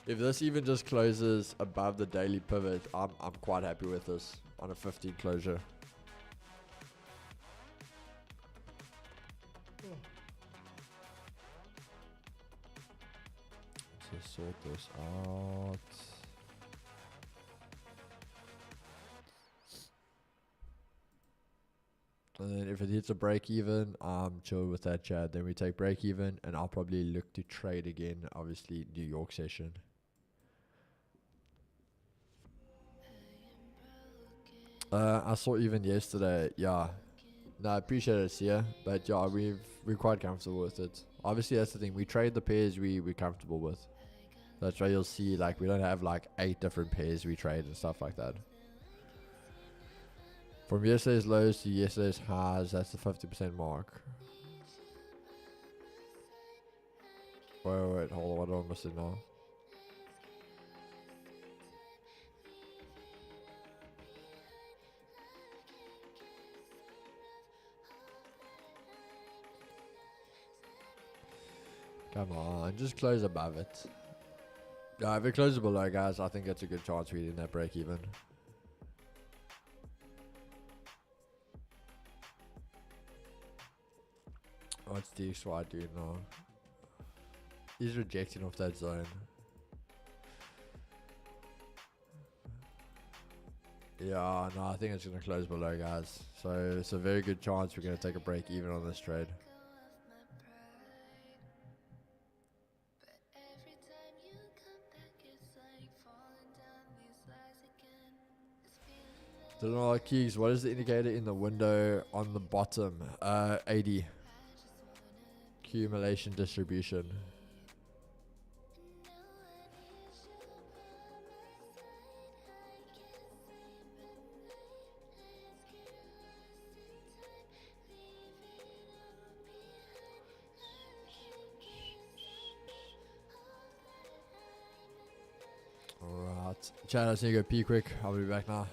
C: If this even just closes above the daily pivot, I'm quite happy with this on a 15 closure. Let's just sort this out. And then if it hits a break even, I'm chill with that, chat. Then we take break even, and I'll probably look to trade again. Obviously, New York session. I saw even yesterday. Yeah, no, I appreciate it, yeah. But yeah, we're quite comfortable with it. Obviously, that's the thing. We trade the pairs we're comfortable with. That's why you'll see, like, we don't have like 8 different pairs we trade and stuff like that. From yesterday's lows to yesterday's highs, that's the 50% mark. Wait, hold on, what am I missing now? Come on, just close above it. Yeah, if it closes below, guys, I think that's a good chance we're in that break even. What's DXY doing now? He's rejecting off that zone. Yeah, no, I think it's going to close below, guys. So it's a very good chance we're going to take a break even on this trade. Don't know, Keys, what is the indicator in the window on the bottom? 80. Accumulation distribution. Alright. Chat, I just need to go pee quick. I'll be back now.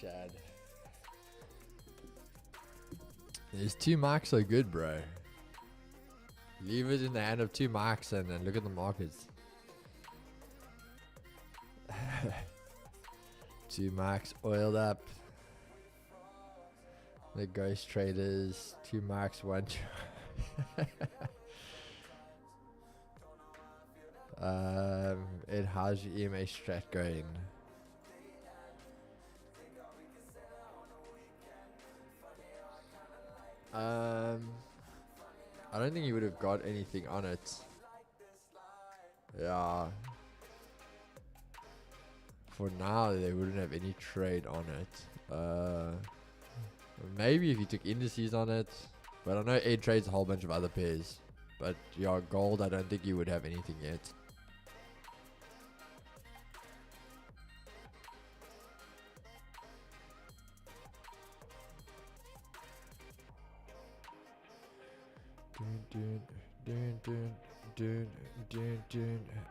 C: Chad. These two marks are good, bro. Leave it in the hand of two marks and then look at the markets. Two marks oiled up. The ghost traders, 2 marks, 1 Ed, how's your EMA strat going? I don't think he would have got anything on it. Yeah. For now, they wouldn't have any trade on it. Maybe if you took indices on it. But I know Ed trades a whole bunch of other pairs. But yeah, gold, I don't think you would have anything yet.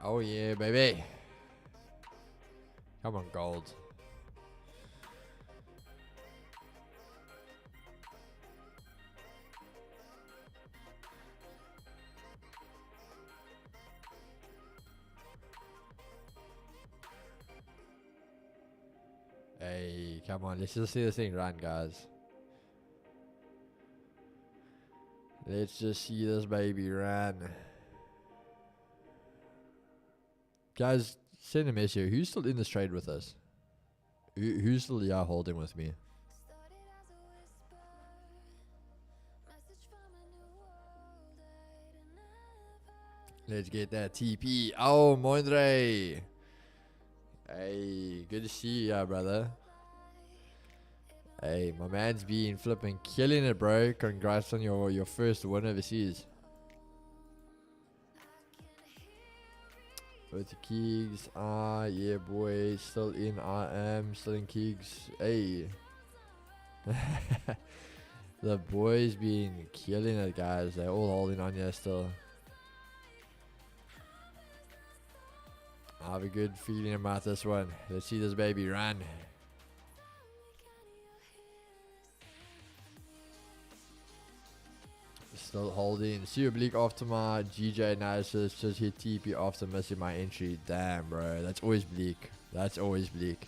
C: Oh yeah, baby. Come on, gold. Hey, come on, let's just see this thing run, guys. Let's just see this baby run. Guys, send a message. Who's still in this trade with us? Who's still holding with me? Let's get that TP. Oh, Mondre. Hey, good to see you, brother. Hey, my man's been flipping killing it, bro. Congrats on your first win overseas. With the Keegs. Yeah, boy. Still in. I am still in Keegs. Hey. The boys been killing it, guys. They're all holding on here still. I have a good feeling about this one. Let's see this baby run. Still holding. See oblique after my GJ analysis. Just hit TP after missing my entry. Damn, bro. That's always bleak. That's always bleak.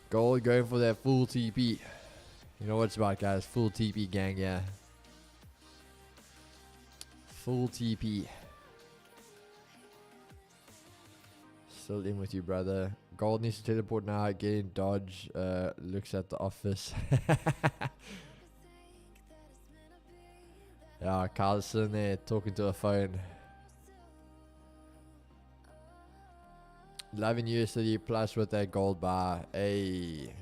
C: Gold going for that full TP. You know what it's about, guys. Full TP gang, yeah. Full TP. Still in with you, brother. Gold needs to teleport now. Get in dodge. Looks at the office. Yeah, Carl's sitting there talking to a phone. Loving USD plus with that gold bar. Hey.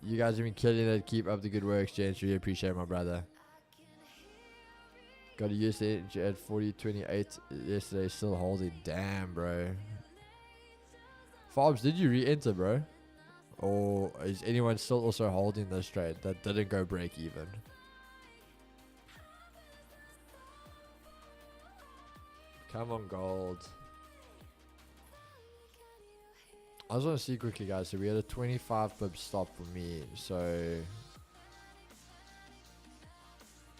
C: You guys have been killing it. Keep up the good work, James. Really appreciate it, my brother. Got a USD at 40.28 yesterday. Still holding. Damn, bro. Fobs, did you re-enter, bro? Or is anyone still also holding this trade that didn't go break even? Come on, gold. I just want to see quickly, guys. So we had a 25 pip stop for me. So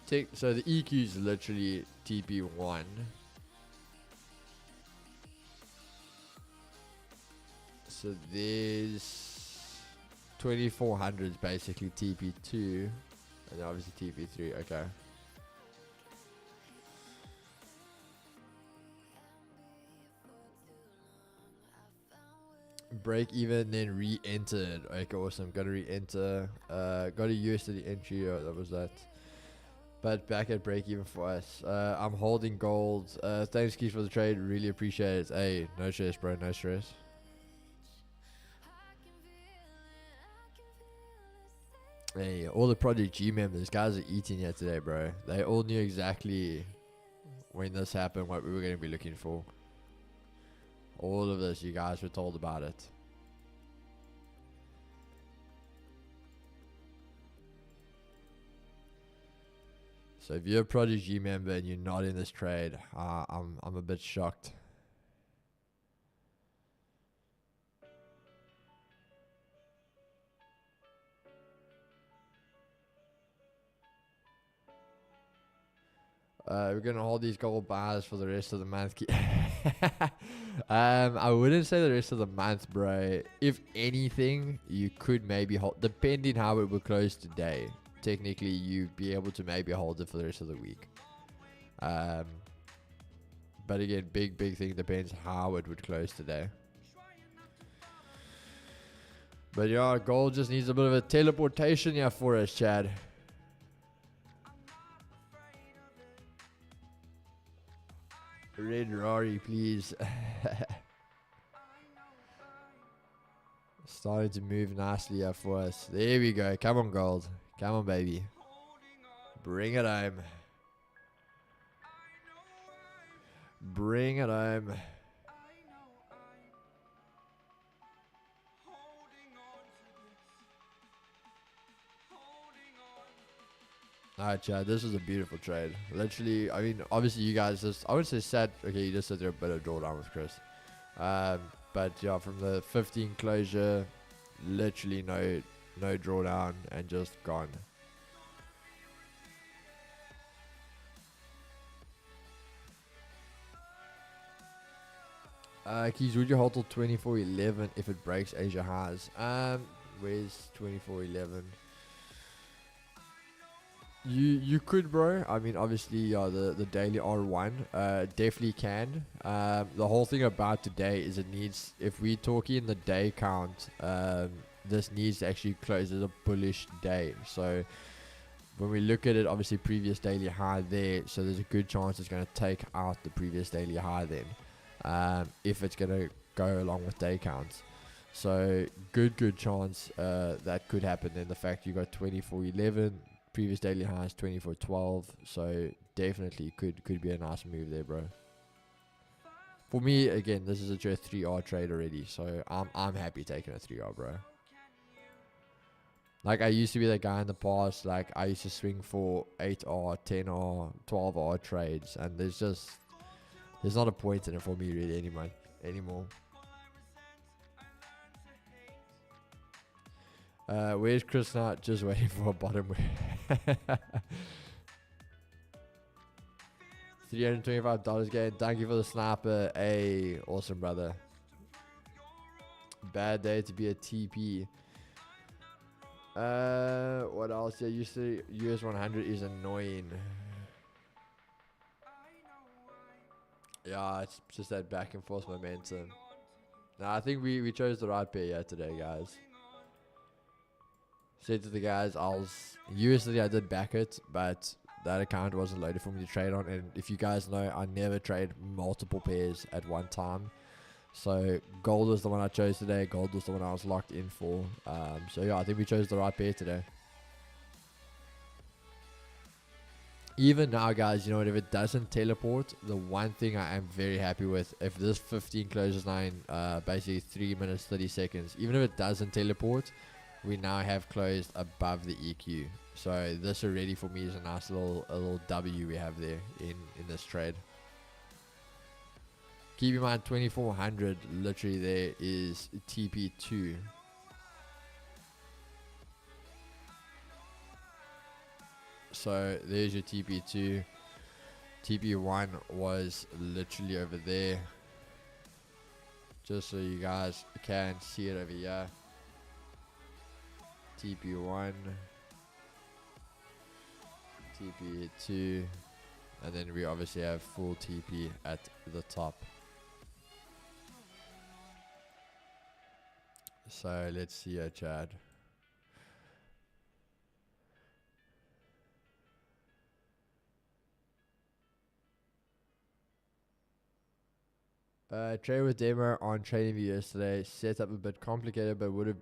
C: the EQ is literally TP1. So there's 2400 is basically TP2. And then obviously TP3. Okay. Break even, then re-entered. Okay, awesome. Got to re-enter. Got a USD entry. That was that. But back at break even for us. I'm holding gold. Thanks, Keith, for the trade. Really appreciate it. Hey, no stress, bro. No stress. Hey, all the Project G members, guys are eating here today, bro. They all knew exactly when this happened, what we were going to be looking for. All of this, you guys were told about it. So if you're a Project G member and you're not in this trade, I'm a bit shocked. We're gonna hold these gold bars for the rest of the month. I wouldn't say the rest of the month, bro. If anything, you could maybe hold, depending how it would close today. Technically, you'd be able to maybe hold it for the rest of the week. But again, big thing depends how it would close today. But yeah, gold just needs a bit of a teleportation here for us, Chad. Red Rari, please. Starting to move nicely here for us. There we go. Come on, gold. Come on, baby. Bring it home. Bring it home. Alright, Chad, this is a beautiful trade. Literally, I mean, obviously you guys just, I would say sad, okay, you just said there a bit of drawdown with Chris. But yeah, from the 15 closure, literally no drawdown and just gone. Keys, would you hold till 24.11 if it breaks Asia highs? Where's 24.11? You could, bro. I mean, obviously, the daily R1 definitely can. The whole thing about today is it needs, if we talk in the day count, this needs to actually close as a bullish day. So when we look at it, obviously previous daily high there, so there's a good chance it's going to take out the previous daily high then, if it's going to go along with day counts. So good chance that could happen. Then the fact you got 24.11. Previous daily highs 24.12, so definitely could be a nice move there, bro. For me, again, this is a 3R trade already, so I'm happy taking a 3R, bro. Like, I used to be that guy in the past. Like, I used to swing for 8R, 10R, 12R trades, and there's not a point in it for me really anymore. Where's Chris now? Just waiting for a bottom. $325 gain. Thank you for the sniper. Hey, awesome, brother. Bad day to be a TP. What else? Yeah, used to US 100 is annoying. Yeah, it's just that back and forth momentum. Nah, I think we chose the right pair today, guys. Said to the guys, usually I did back it, but that account wasn't loaded for me to trade on. And if you guys know, I never trade multiple pairs at one time. So gold was the one I chose today. Gold was the one I was locked in for. So yeah, I think we chose the right pair today. Even now, guys, you know what? If it doesn't teleport, the one thing I am very happy with, if this 15 closes now in basically 3 minutes 30 seconds, even if it doesn't teleport, we now have closed above the EQ. So this already for me is a nice little W we have there in this trade. Keep in mind 2400 literally there is TP2. So there's your TP2. TP1 was literally over there. Just so you guys can see it over here. TP1, TP2, and then we obviously have full TP at the top. So let's see here, Chad. Trade with demo on TradingView yesterday. Setup a bit complicated, but would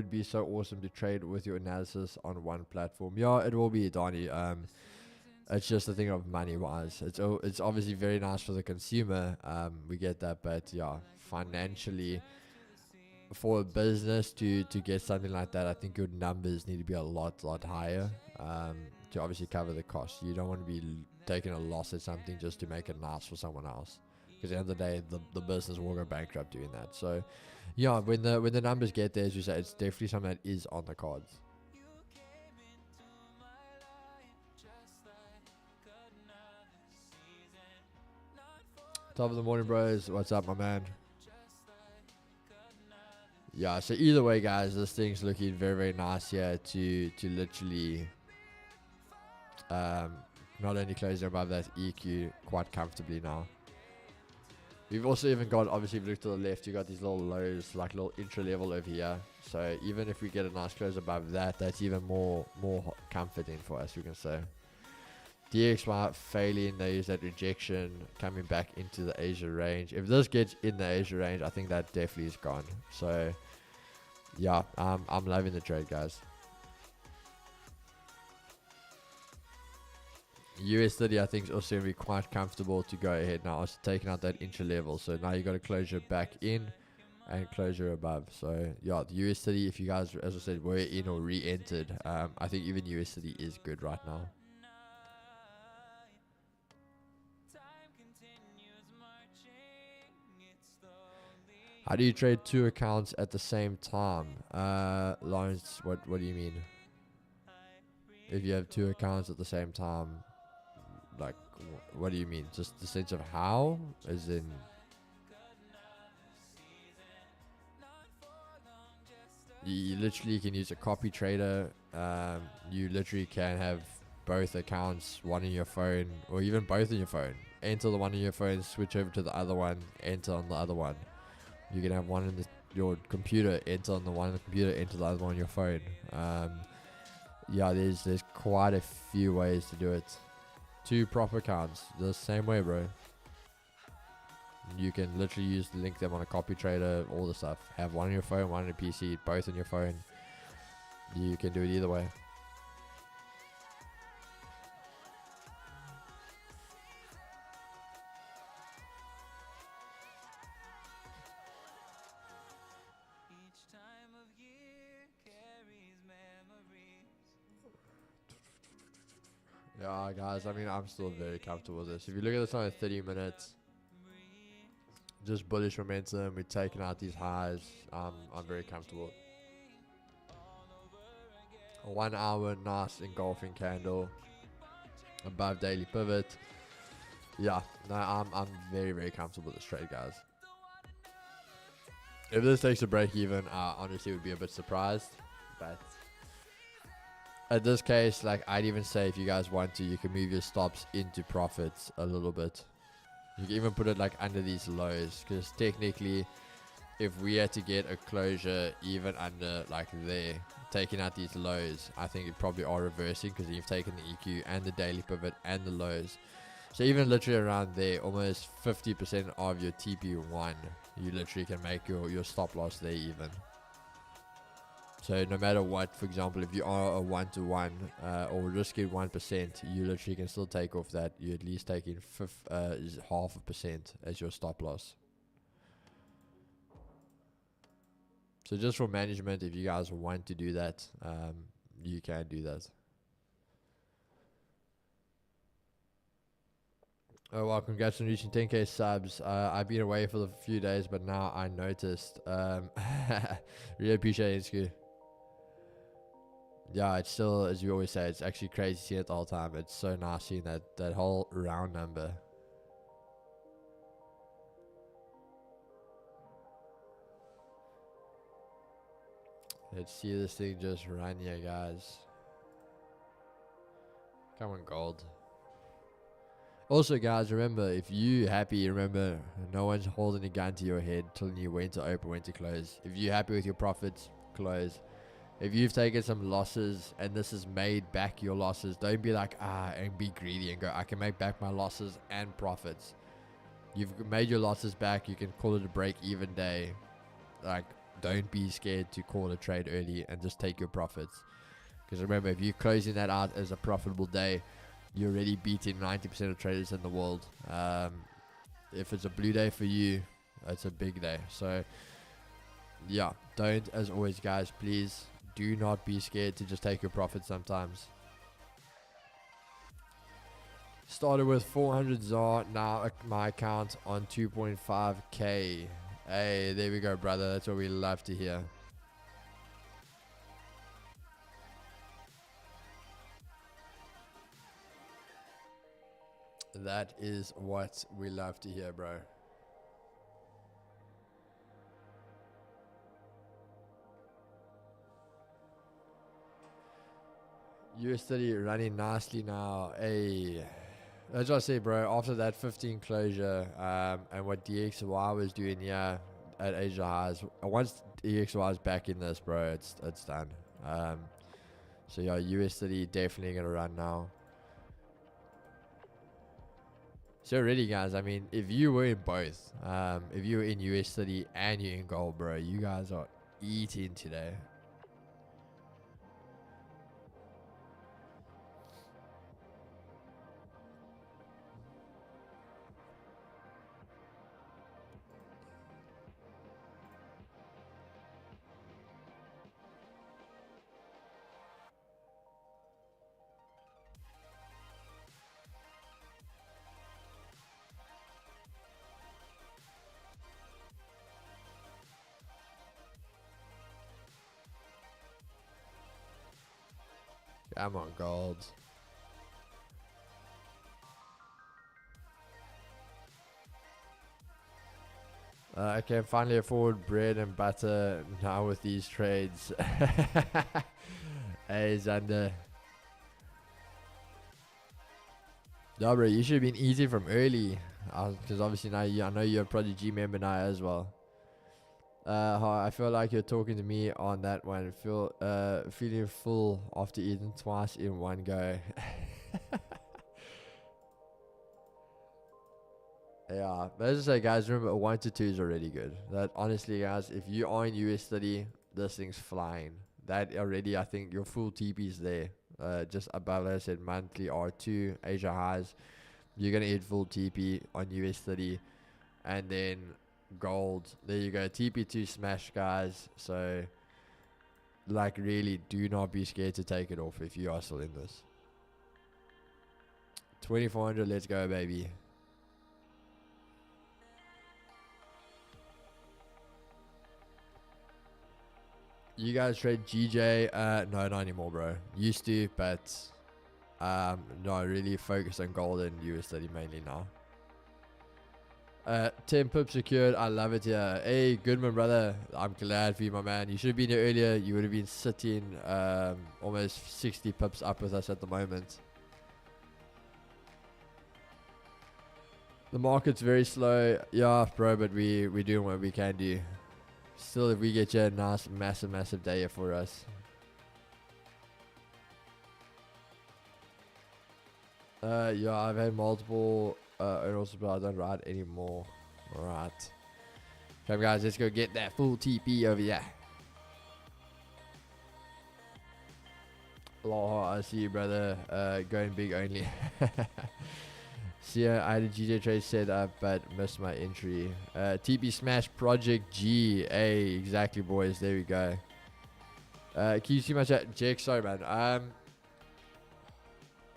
C: be so awesome to trade with your analysis on one platform. Yeah, it will be, Donnie. It's just a thing of money wise. It's obviously very nice for the consumer. We get that, but yeah, financially, for a business to get something like that, I think your numbers need to be a lot higher to obviously cover the cost. You don't want to be taking a loss at something just to make it nice for someone else. Because at the end of the day, the business will go bankrupt doing that. So, yeah, when the numbers get there, as you say, it's definitely something that is on the cards. Top of the morning, bros. What's up, my man? Yeah, so either way, guys, this thing's looking very, very nice here to literally not only closing above that EQ quite comfortably now. We've also even got, obviously, if you look to the left, you got these little lows, like little intra level over here. So even if we get a nice close above that, that's even more comforting for us, we can say. DXY failing, they use that rejection, coming back into the Asia range. If this gets in the Asia range, I think that definitely is gone. So yeah, I'm loving the trade, guys. US30 I think is also going to be quite comfortable to go ahead now. Also taking out that intra level, so now you got a closure back in and closure above. So yeah, the US30, if you guys, as I said, were in or re-entered, I think even US30 is good right now. How do you trade two accounts at the same time? Lawrence, what do you mean? If you have two accounts at the same time, like, what do you mean? Just the sense of how? As in, you literally can use a copy trader. You literally can have both accounts, one in your phone, or even both in your phone. Enter the one in your phone, switch over to the other one, enter on the other one. You can have one in your computer, enter on the one in the computer, enter the other one on your phone. Yeah, there's quite a few ways to do it. Two proper accounts, the same way, bro. You can literally link them on a copy trader, all the stuff. Have one on your phone, one on your PC, both on your phone. You can do it either way. Yeah, guys, I mean, I'm still very comfortable with this. If you look at this on 30 minutes, just bullish momentum, we're taking out these highs. I'm very comfortable. A 1 hour nice engulfing candle above daily pivot. Yeah, no, I'm very, very comfortable with this trade, guys. If this takes a break even, honestly would be a bit surprised, but at this case, like, I'd even say if you guys want to, you can move your stops into profits a little bit. You can even put it like under these lows, because technically, if we had to get a closure even under like there, taking out these lows, I think it probably are reversing, because you've taken the EQ and the daily pivot and the lows. So even literally around there, almost 50% of your TP1, you literally can make your stop loss there even. So no matter what, for example, if you are a 1-to-1 or risking 1%, you literally can still take off that. You're at least taking 0.5% as your stop loss. So just for management, if you guys want to do that, you can do that. Oh well, congrats on reaching 10k subs. I've been away for a few days, but now I noticed. Really appreciate it, Sku. Yeah, it's still, as you always say, it's actually crazy seeing it the whole time. It's so nice seeing that whole round number. Let's see this thing just run here, guys. Come on, gold. Also, guys, remember, if you happy, remember, no one's holding a gun to your head telling you when to open, when to close. If you're happy with your profits, close. If you've taken some losses and this has made back your losses, don't be like, and be greedy and go, I can make back my losses and profits. You've made your losses back. You can call it a break-even day. Like, don't be scared to call a trade early and just take your profits. Because remember, if you're closing that out as a profitable day, you're already beating 90% of traders in the world. If it's a blue day for you, it's a big day. So, yeah, don't, as always, guys, please do not be scared to just take your profits sometimes. Started with 400 ZAR, now my account on 2.5k. Hey, there we go, brother. That's what we love to hear. That is what we love to hear, bro. US 30 running nicely now. Hey, that's what I say, bro. After that 15 closure, and what DXY was doing here at Asia Highs, once DXY is back in this, bro, it's done. So yeah, US 30 definitely gonna run now. So really, guys, I mean, if you were in both, if you were in US 30 and you're in gold, bro, you guys are eating today. I'm on gold. I can finally afford bread and butter now with these trades. Hey, Xander. No, bro, you should have been eating from early. Because obviously now I know you're a Project G member now as well. I feel like you're talking to me on that one. Feeling full after eating twice in one go. Yeah, but as I say, guys, remember a 1 to 2 is already good. That honestly, guys, if you are in US 30, this thing's flying. That already, I think your full TP is there. Just above, as I said, monthly R2, Asia Highs. You're gonna hit full TP on US 30, and then gold. There you go, TP2 smash, guys. So, like, really, do not be scared to take it off if you are still in this. 2400, let's go, baby. You guys trade GJ? No, not anymore, bro. Used to, but no, really focus on gold and US 30 mainly now. 10 pips secured. I love it here. Hey, Goodman, brother. I'm glad for you, my man. You should have been here earlier. You would have been sitting almost 60 pips up with us at the moment. The market's very slow. Yeah, bro, but we're doing what we can do. Still, if we get you a nice, massive day here for us. Yeah, I've had multiple earners, but I don't ride anymore. Alright. Come, guys, let's go get that full TP over here. Aloha, I see you, brother. Going big only. See, I had a GJ trade set up, but missed my entry. TP Smash Project G. Hey, exactly, boys. There we go. Can you see my chat? Jake, sorry, man.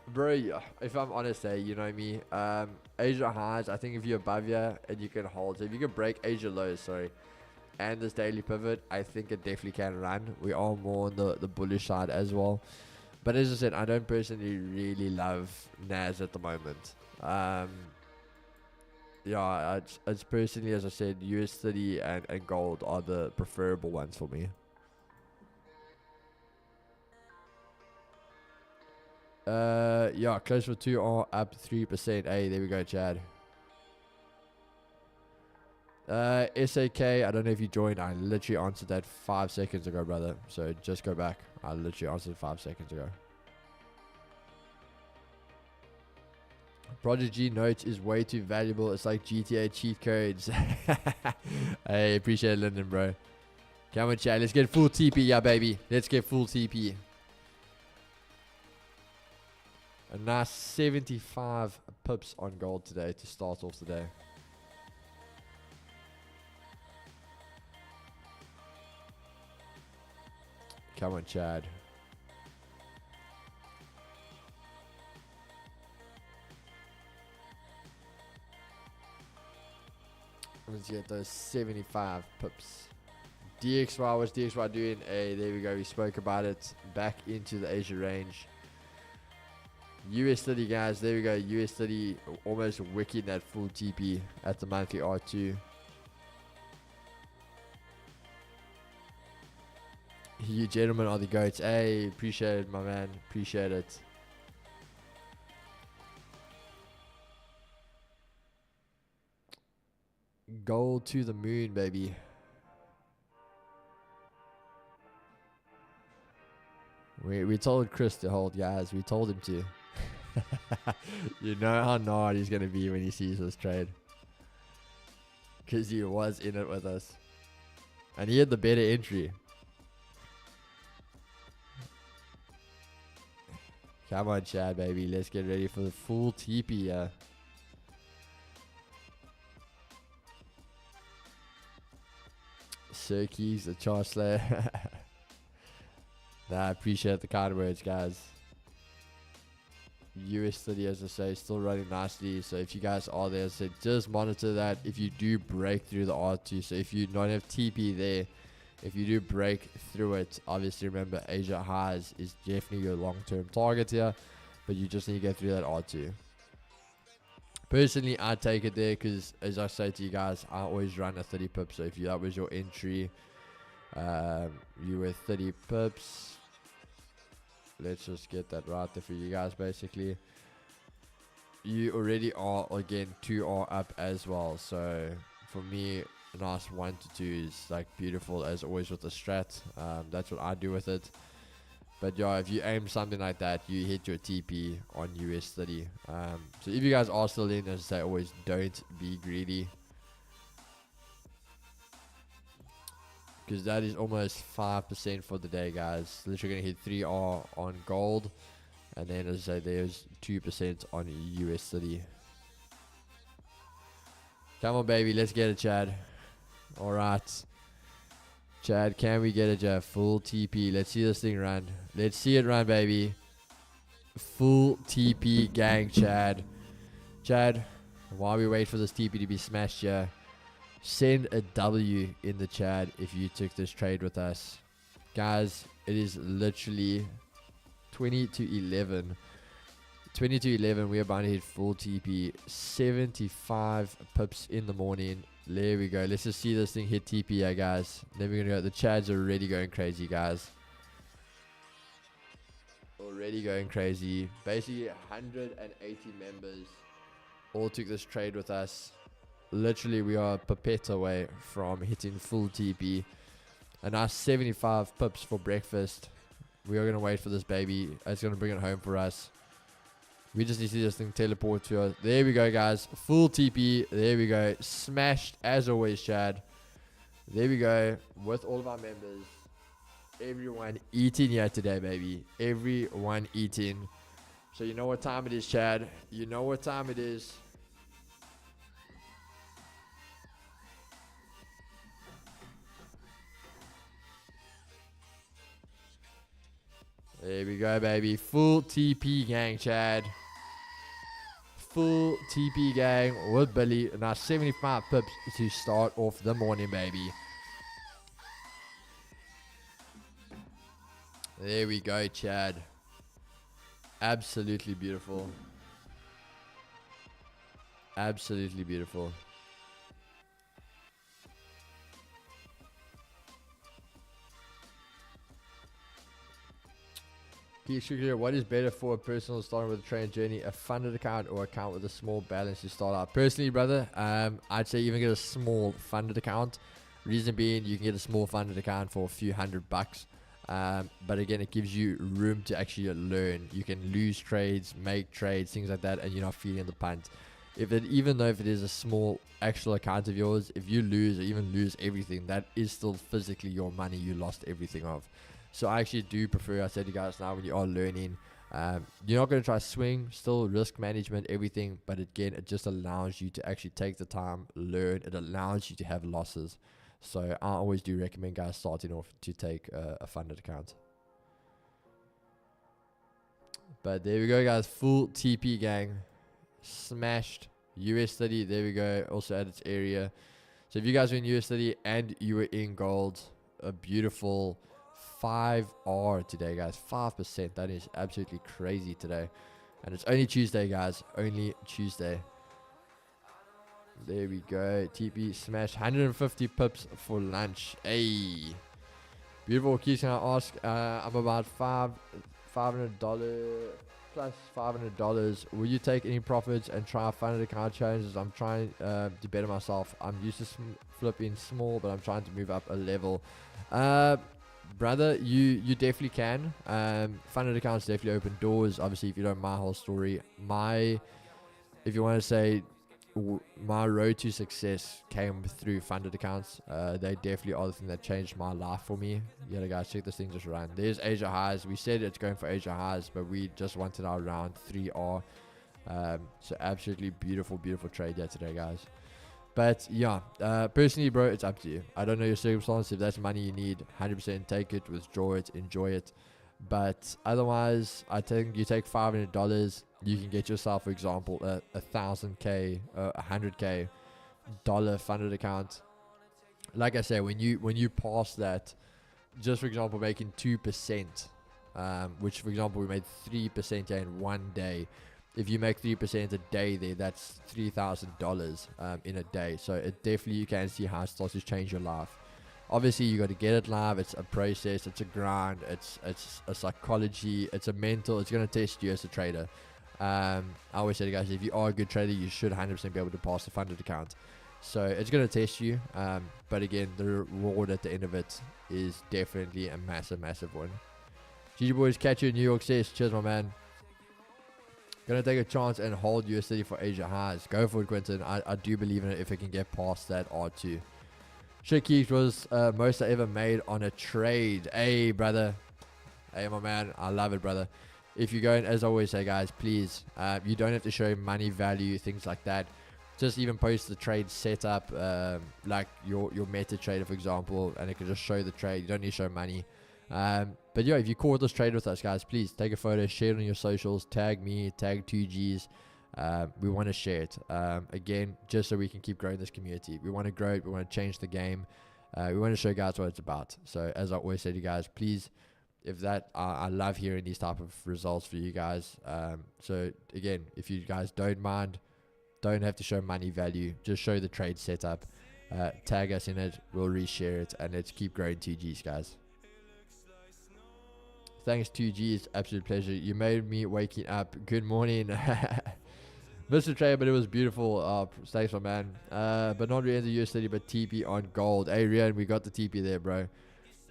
C: Bro, if I'm honest, you know me. Asia highs, I think if you're above here and you can hold, so if you can break Asia lows, sorry, and this daily pivot, I think it definitely can run. We are more on the bullish side as well. But as I said, I don't personally really love NAS at the moment. Yeah, it's personally, as I said, US 30 and gold are the preferable ones for me. Yeah, close for 2 are up 3%. Hey, there we go, Chad. SAK, I don't know if you joined. I literally answered that 5 seconds ago, brother. So just go back. I literally answered 5 seconds ago. Project G notes is way too valuable. It's like GTA cheat codes. Hey, appreciate it, Lyndon, bro. Come on, chat. Let's get full TP, yeah, baby. Let's get full TP. A nice 75 pips on gold today to start off the day. Come on, Chad. Let's get those 75 pips. DXY, what's DXY doing? Hey, there we go. We spoke about it. Back into the Asia range. US 30, guys. There we go. US 30 almost wicking that full TP at the monthly R2. You gentlemen are the goats. Hey, appreciate it, my man. Appreciate it. Gold to the moon, baby. We told Chris to hold, guys. We told him to. You know how gnarly he's going to be when he sees this trade. Because he was in it with us. And he had the better entry. Come on, Chad, baby. Let's get ready for the full TP here. Sir Keys, the Charge Slayer. Nah, I appreciate the kind words, guys. US 30, as I say, still running nicely. So if you guys are there, so just monitor that if you do break through the R2. So if you don't have TP there, if you do break through it, obviously remember Asia highs is definitely your long-term target here, but you just need to get through that R2. Personally, I take it there because, as I say to you guys, I always run a 30 pips. So if that was your entry, you were 30 pips. Let's just get that right there for you guys. Basically, you already are again 2R up as well. So for me, a nice 1 to 2 is like beautiful as always with the strat. That's what I do with it. But yeah, if you aim something like that, you hit your TP on US 30. So if you guys are still in, as I say, always don't be greedy, because that is almost 5% for the day, guys. Literally gonna hit 3R on gold, and then as I say, there's 2% on US 30. Come on, baby, let's get it, Chad. All right, Chad, can we get it, full TP? Let's see this thing run. Let's see it run, baby. Full TP gang, Chad. Chad, while we wait for this TP to be smashed here, send a W in the chat if you took this trade with us. Guys, it is literally 20 to 11. 20 to 11, we're about to hit full TP. 75 pips in the morning. There we go. Let's just see this thing hit TP here, guys. Then we're going to go. The chads are already going crazy, guys. Already going crazy. Basically, 180 members all took this trade with us. Literally, we are a pipette away from hitting full TP. A nice 75 pips for breakfast. We are going to wait for this baby. It's going to bring it home for us. We just need to see this thing teleport to us. There we go, guys. Full TP. There we go. Smashed, as always, Chad. There we go. With all of our members. Everyone eating here today, baby. Everyone eating. So you know what time it is, Chad. You know what time it is. There we go, baby. Full TP gang, Chad. Full TP gang with Billy. Now 75 pips to start off the morning, baby. There we go, Chad. Absolutely beautiful. Absolutely beautiful. What is better for a personal starting with a trading journey, a funded account or account with a small balance to start out? Personally, brother, I'd say even get a small funded account. Reason being, you can get a small funded account for a few $100. But again, it gives you room to actually learn. You can lose trades, make trades, things like that, and you're not feeling the punt. Even though if it is a small actual account of yours, if you lose or even lose everything, that is still physically your money you lost everything of. So I actually do prefer, I said to you guys now, when you are learning, you're not going to try swing, still risk management, everything. But again, it just allows you to actually take the time, learn. It allows you to have losses. So I always do recommend guys starting off to take a funded account. But there we go, guys. Full TP gang. Smashed. US 30. There we go. Also at its area. So if you guys were in US 30 and you were in gold, a beautiful 5R today, guys. 5%. That is absolutely crazy today. And it's only Tuesday, guys. Only Tuesday. There we go. TP smash 150 pips for lunch. Hey. Beautiful. Keys, can I ask? I'm about $500 plus $500. Will you take any profits and try funded account challenges? I'm trying to better myself. I'm used to flipping small, but I'm trying to move up a level. Brother, you definitely can. Funded accounts definitely open doors. Obviously, if you know my whole story, if you want to say my road to success came through funded accounts. They definitely are the thing that changed my life for me. Yeah, guys, check this thing just run. There's Asia highs. We said it's going for Asia highs, but we just wanted our round 3R. So absolutely beautiful, beautiful trade here today, guys. But yeah, personally, bro, it's up to you. I don't know your circumstances. If that's money you need, 100% take it, withdraw it, enjoy it. But otherwise, I think you take $500, you can get yourself, for example, a 1,000K, $100K funded account. Like I said, when you pass that, just for example, making 2%, which for example we made 3% in one day. If you make 3% a day there, that's $3,000 in a day. So it definitely, you can see how it starts to change your life. Obviously, you got to get it live. It's a process. It's a grind. It's a psychology. It's a mental. It's going to test you as a trader. I always say, guys, if you are a good trader, you should 100% be able to pass the funded account. So it's going to test you. But again, the reward at the end of it is definitely a massive, massive one. GG boys, catch you in New York says, cheers, my man. Gonna take a chance and hold USD for Asia highs. Go for it, Quentin. I do believe in it if it can get past that R2. Shit was most I ever made on a trade. Hey, brother. Hey, my man. I love it, brother. If you go in, as I always say, guys, please, you don't have to show money value, things like that. Just even post the trade setup, like your MetaTrader, for example, and it can just show the trade. You don't need to show money. But yeah, if you caught this trade with us, guys, please take a photo, share it on your socials, tag me, tag 2Gs. We want to share it. Again, just so we can keep growing this community. We want to grow it. We want to change the game. We want to show guys what it's about. So as I always say to you guys, please, if that, I love hearing these type of results for you guys. So again, if you guys don't mind, don't have to show money value. Just show the trade setup. Tag us in it. We'll reshare it. And let's keep growing 2Gs, guys. Thanks, 2Gs. Absolute pleasure. You made me waking up. Good morning. Mr. Trey, but it was beautiful. Thanks, my man. But not really into USD, but TP on gold. Hey, Rian, we got the TP there, bro.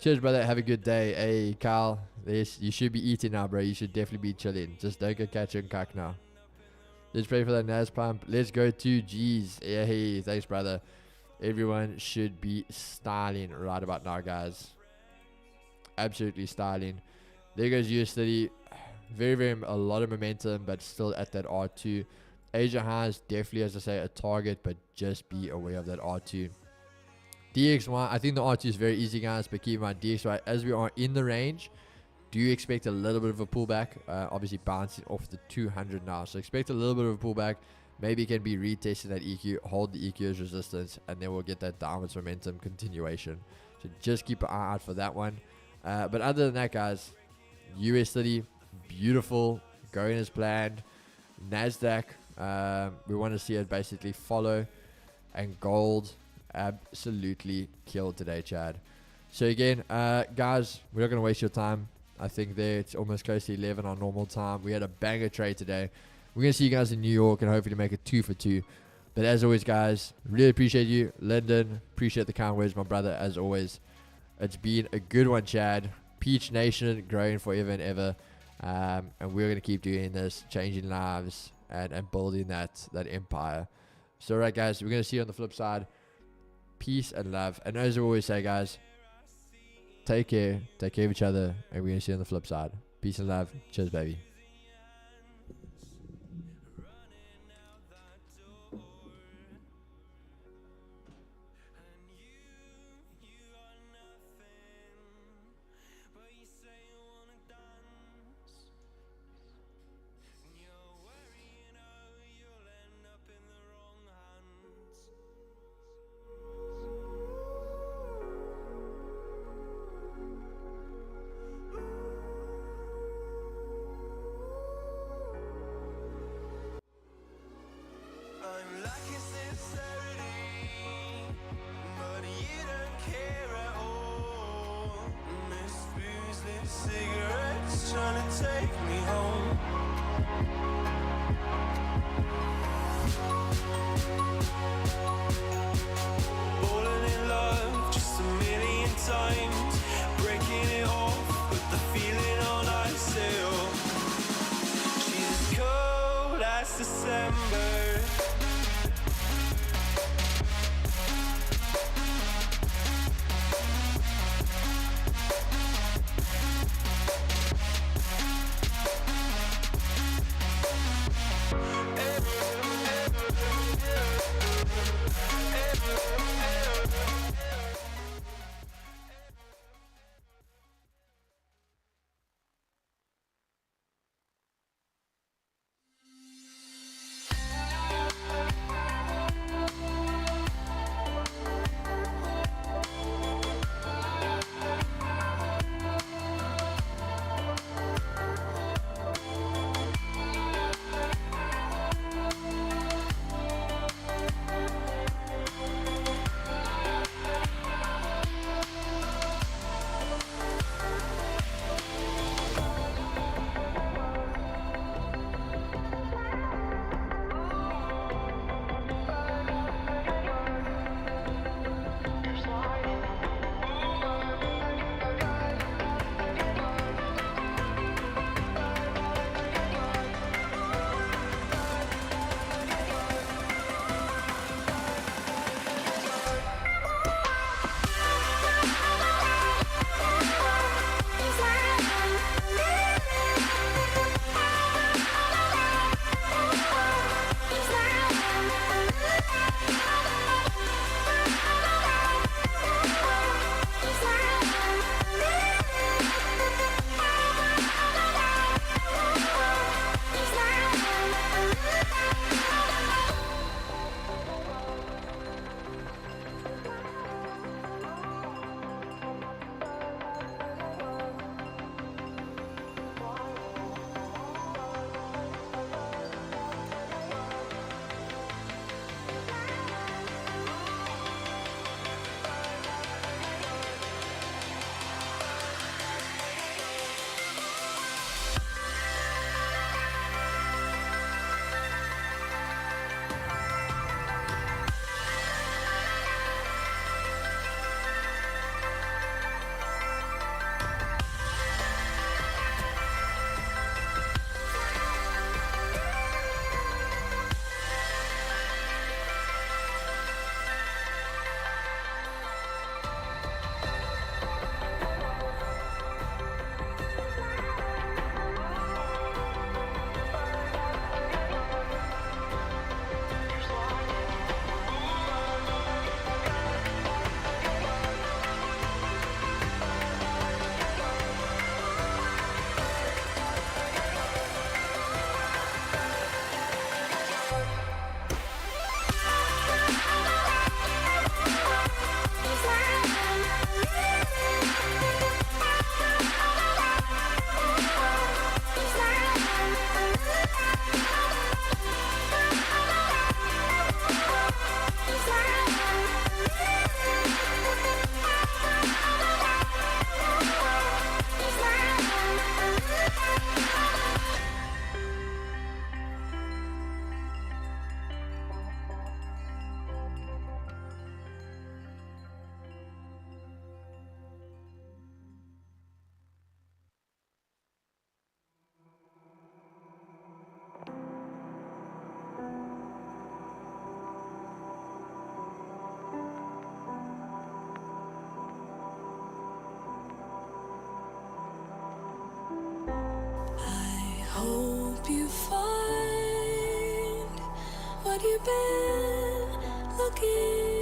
C: Cheers, brother. Have a good day. Hey, Kyle. You should be eating now, bro. You should definitely be chilling. Just don't go catching cuck now. Let's pray for that NAS pump. Let's go 2Gs. Yeah, hey, thanks, brother. Everyone should be styling right about now, guys. Absolutely styling. There goes USD. Very, a lot of momentum, but still at that R2. Asia highs, definitely, as I say, a target, but just be aware of that R2. DXY, I think the R2 is very easy, guys, but keep in mind, DXY, as we are in the range, do you expect a little bit of a pullback? Obviously, bouncing off the 200 now, so expect a little bit of a pullback. Maybe it can be retesting that EQ, hold the EQ as resistance, and then we'll get that downwards momentum continuation. So just keep an eye out for that one. But other than that, guys, USD, beautiful, going as planned. NASDAQ, we want to see it basically follow. And gold, absolutely killed today, Chad. So again, guys, we're not going to waste your time. I think there it's almost close to 11 on normal time. We had a banger trade today. We're going to see you guys in New York and hopefully make it 2 for 2. But as always, guys, really appreciate you. Lyndon, appreciate the kind words, my brother, as always. It's been a good one, Chad. Peach Nation growing forever and ever. And we're going to keep doing this, changing lives and building that empire. So, all right, guys, we're going to see you on the flip side. Peace and love. And as I always say, guys, take care of each other, and we're going to see you on the flip side. Peace and love. Cheers, baby.
A: trying to take me home. Falling in love just a million times, breaking it off with the feeling on ice. She's as cold as December.
D: Hope you find what you've been looking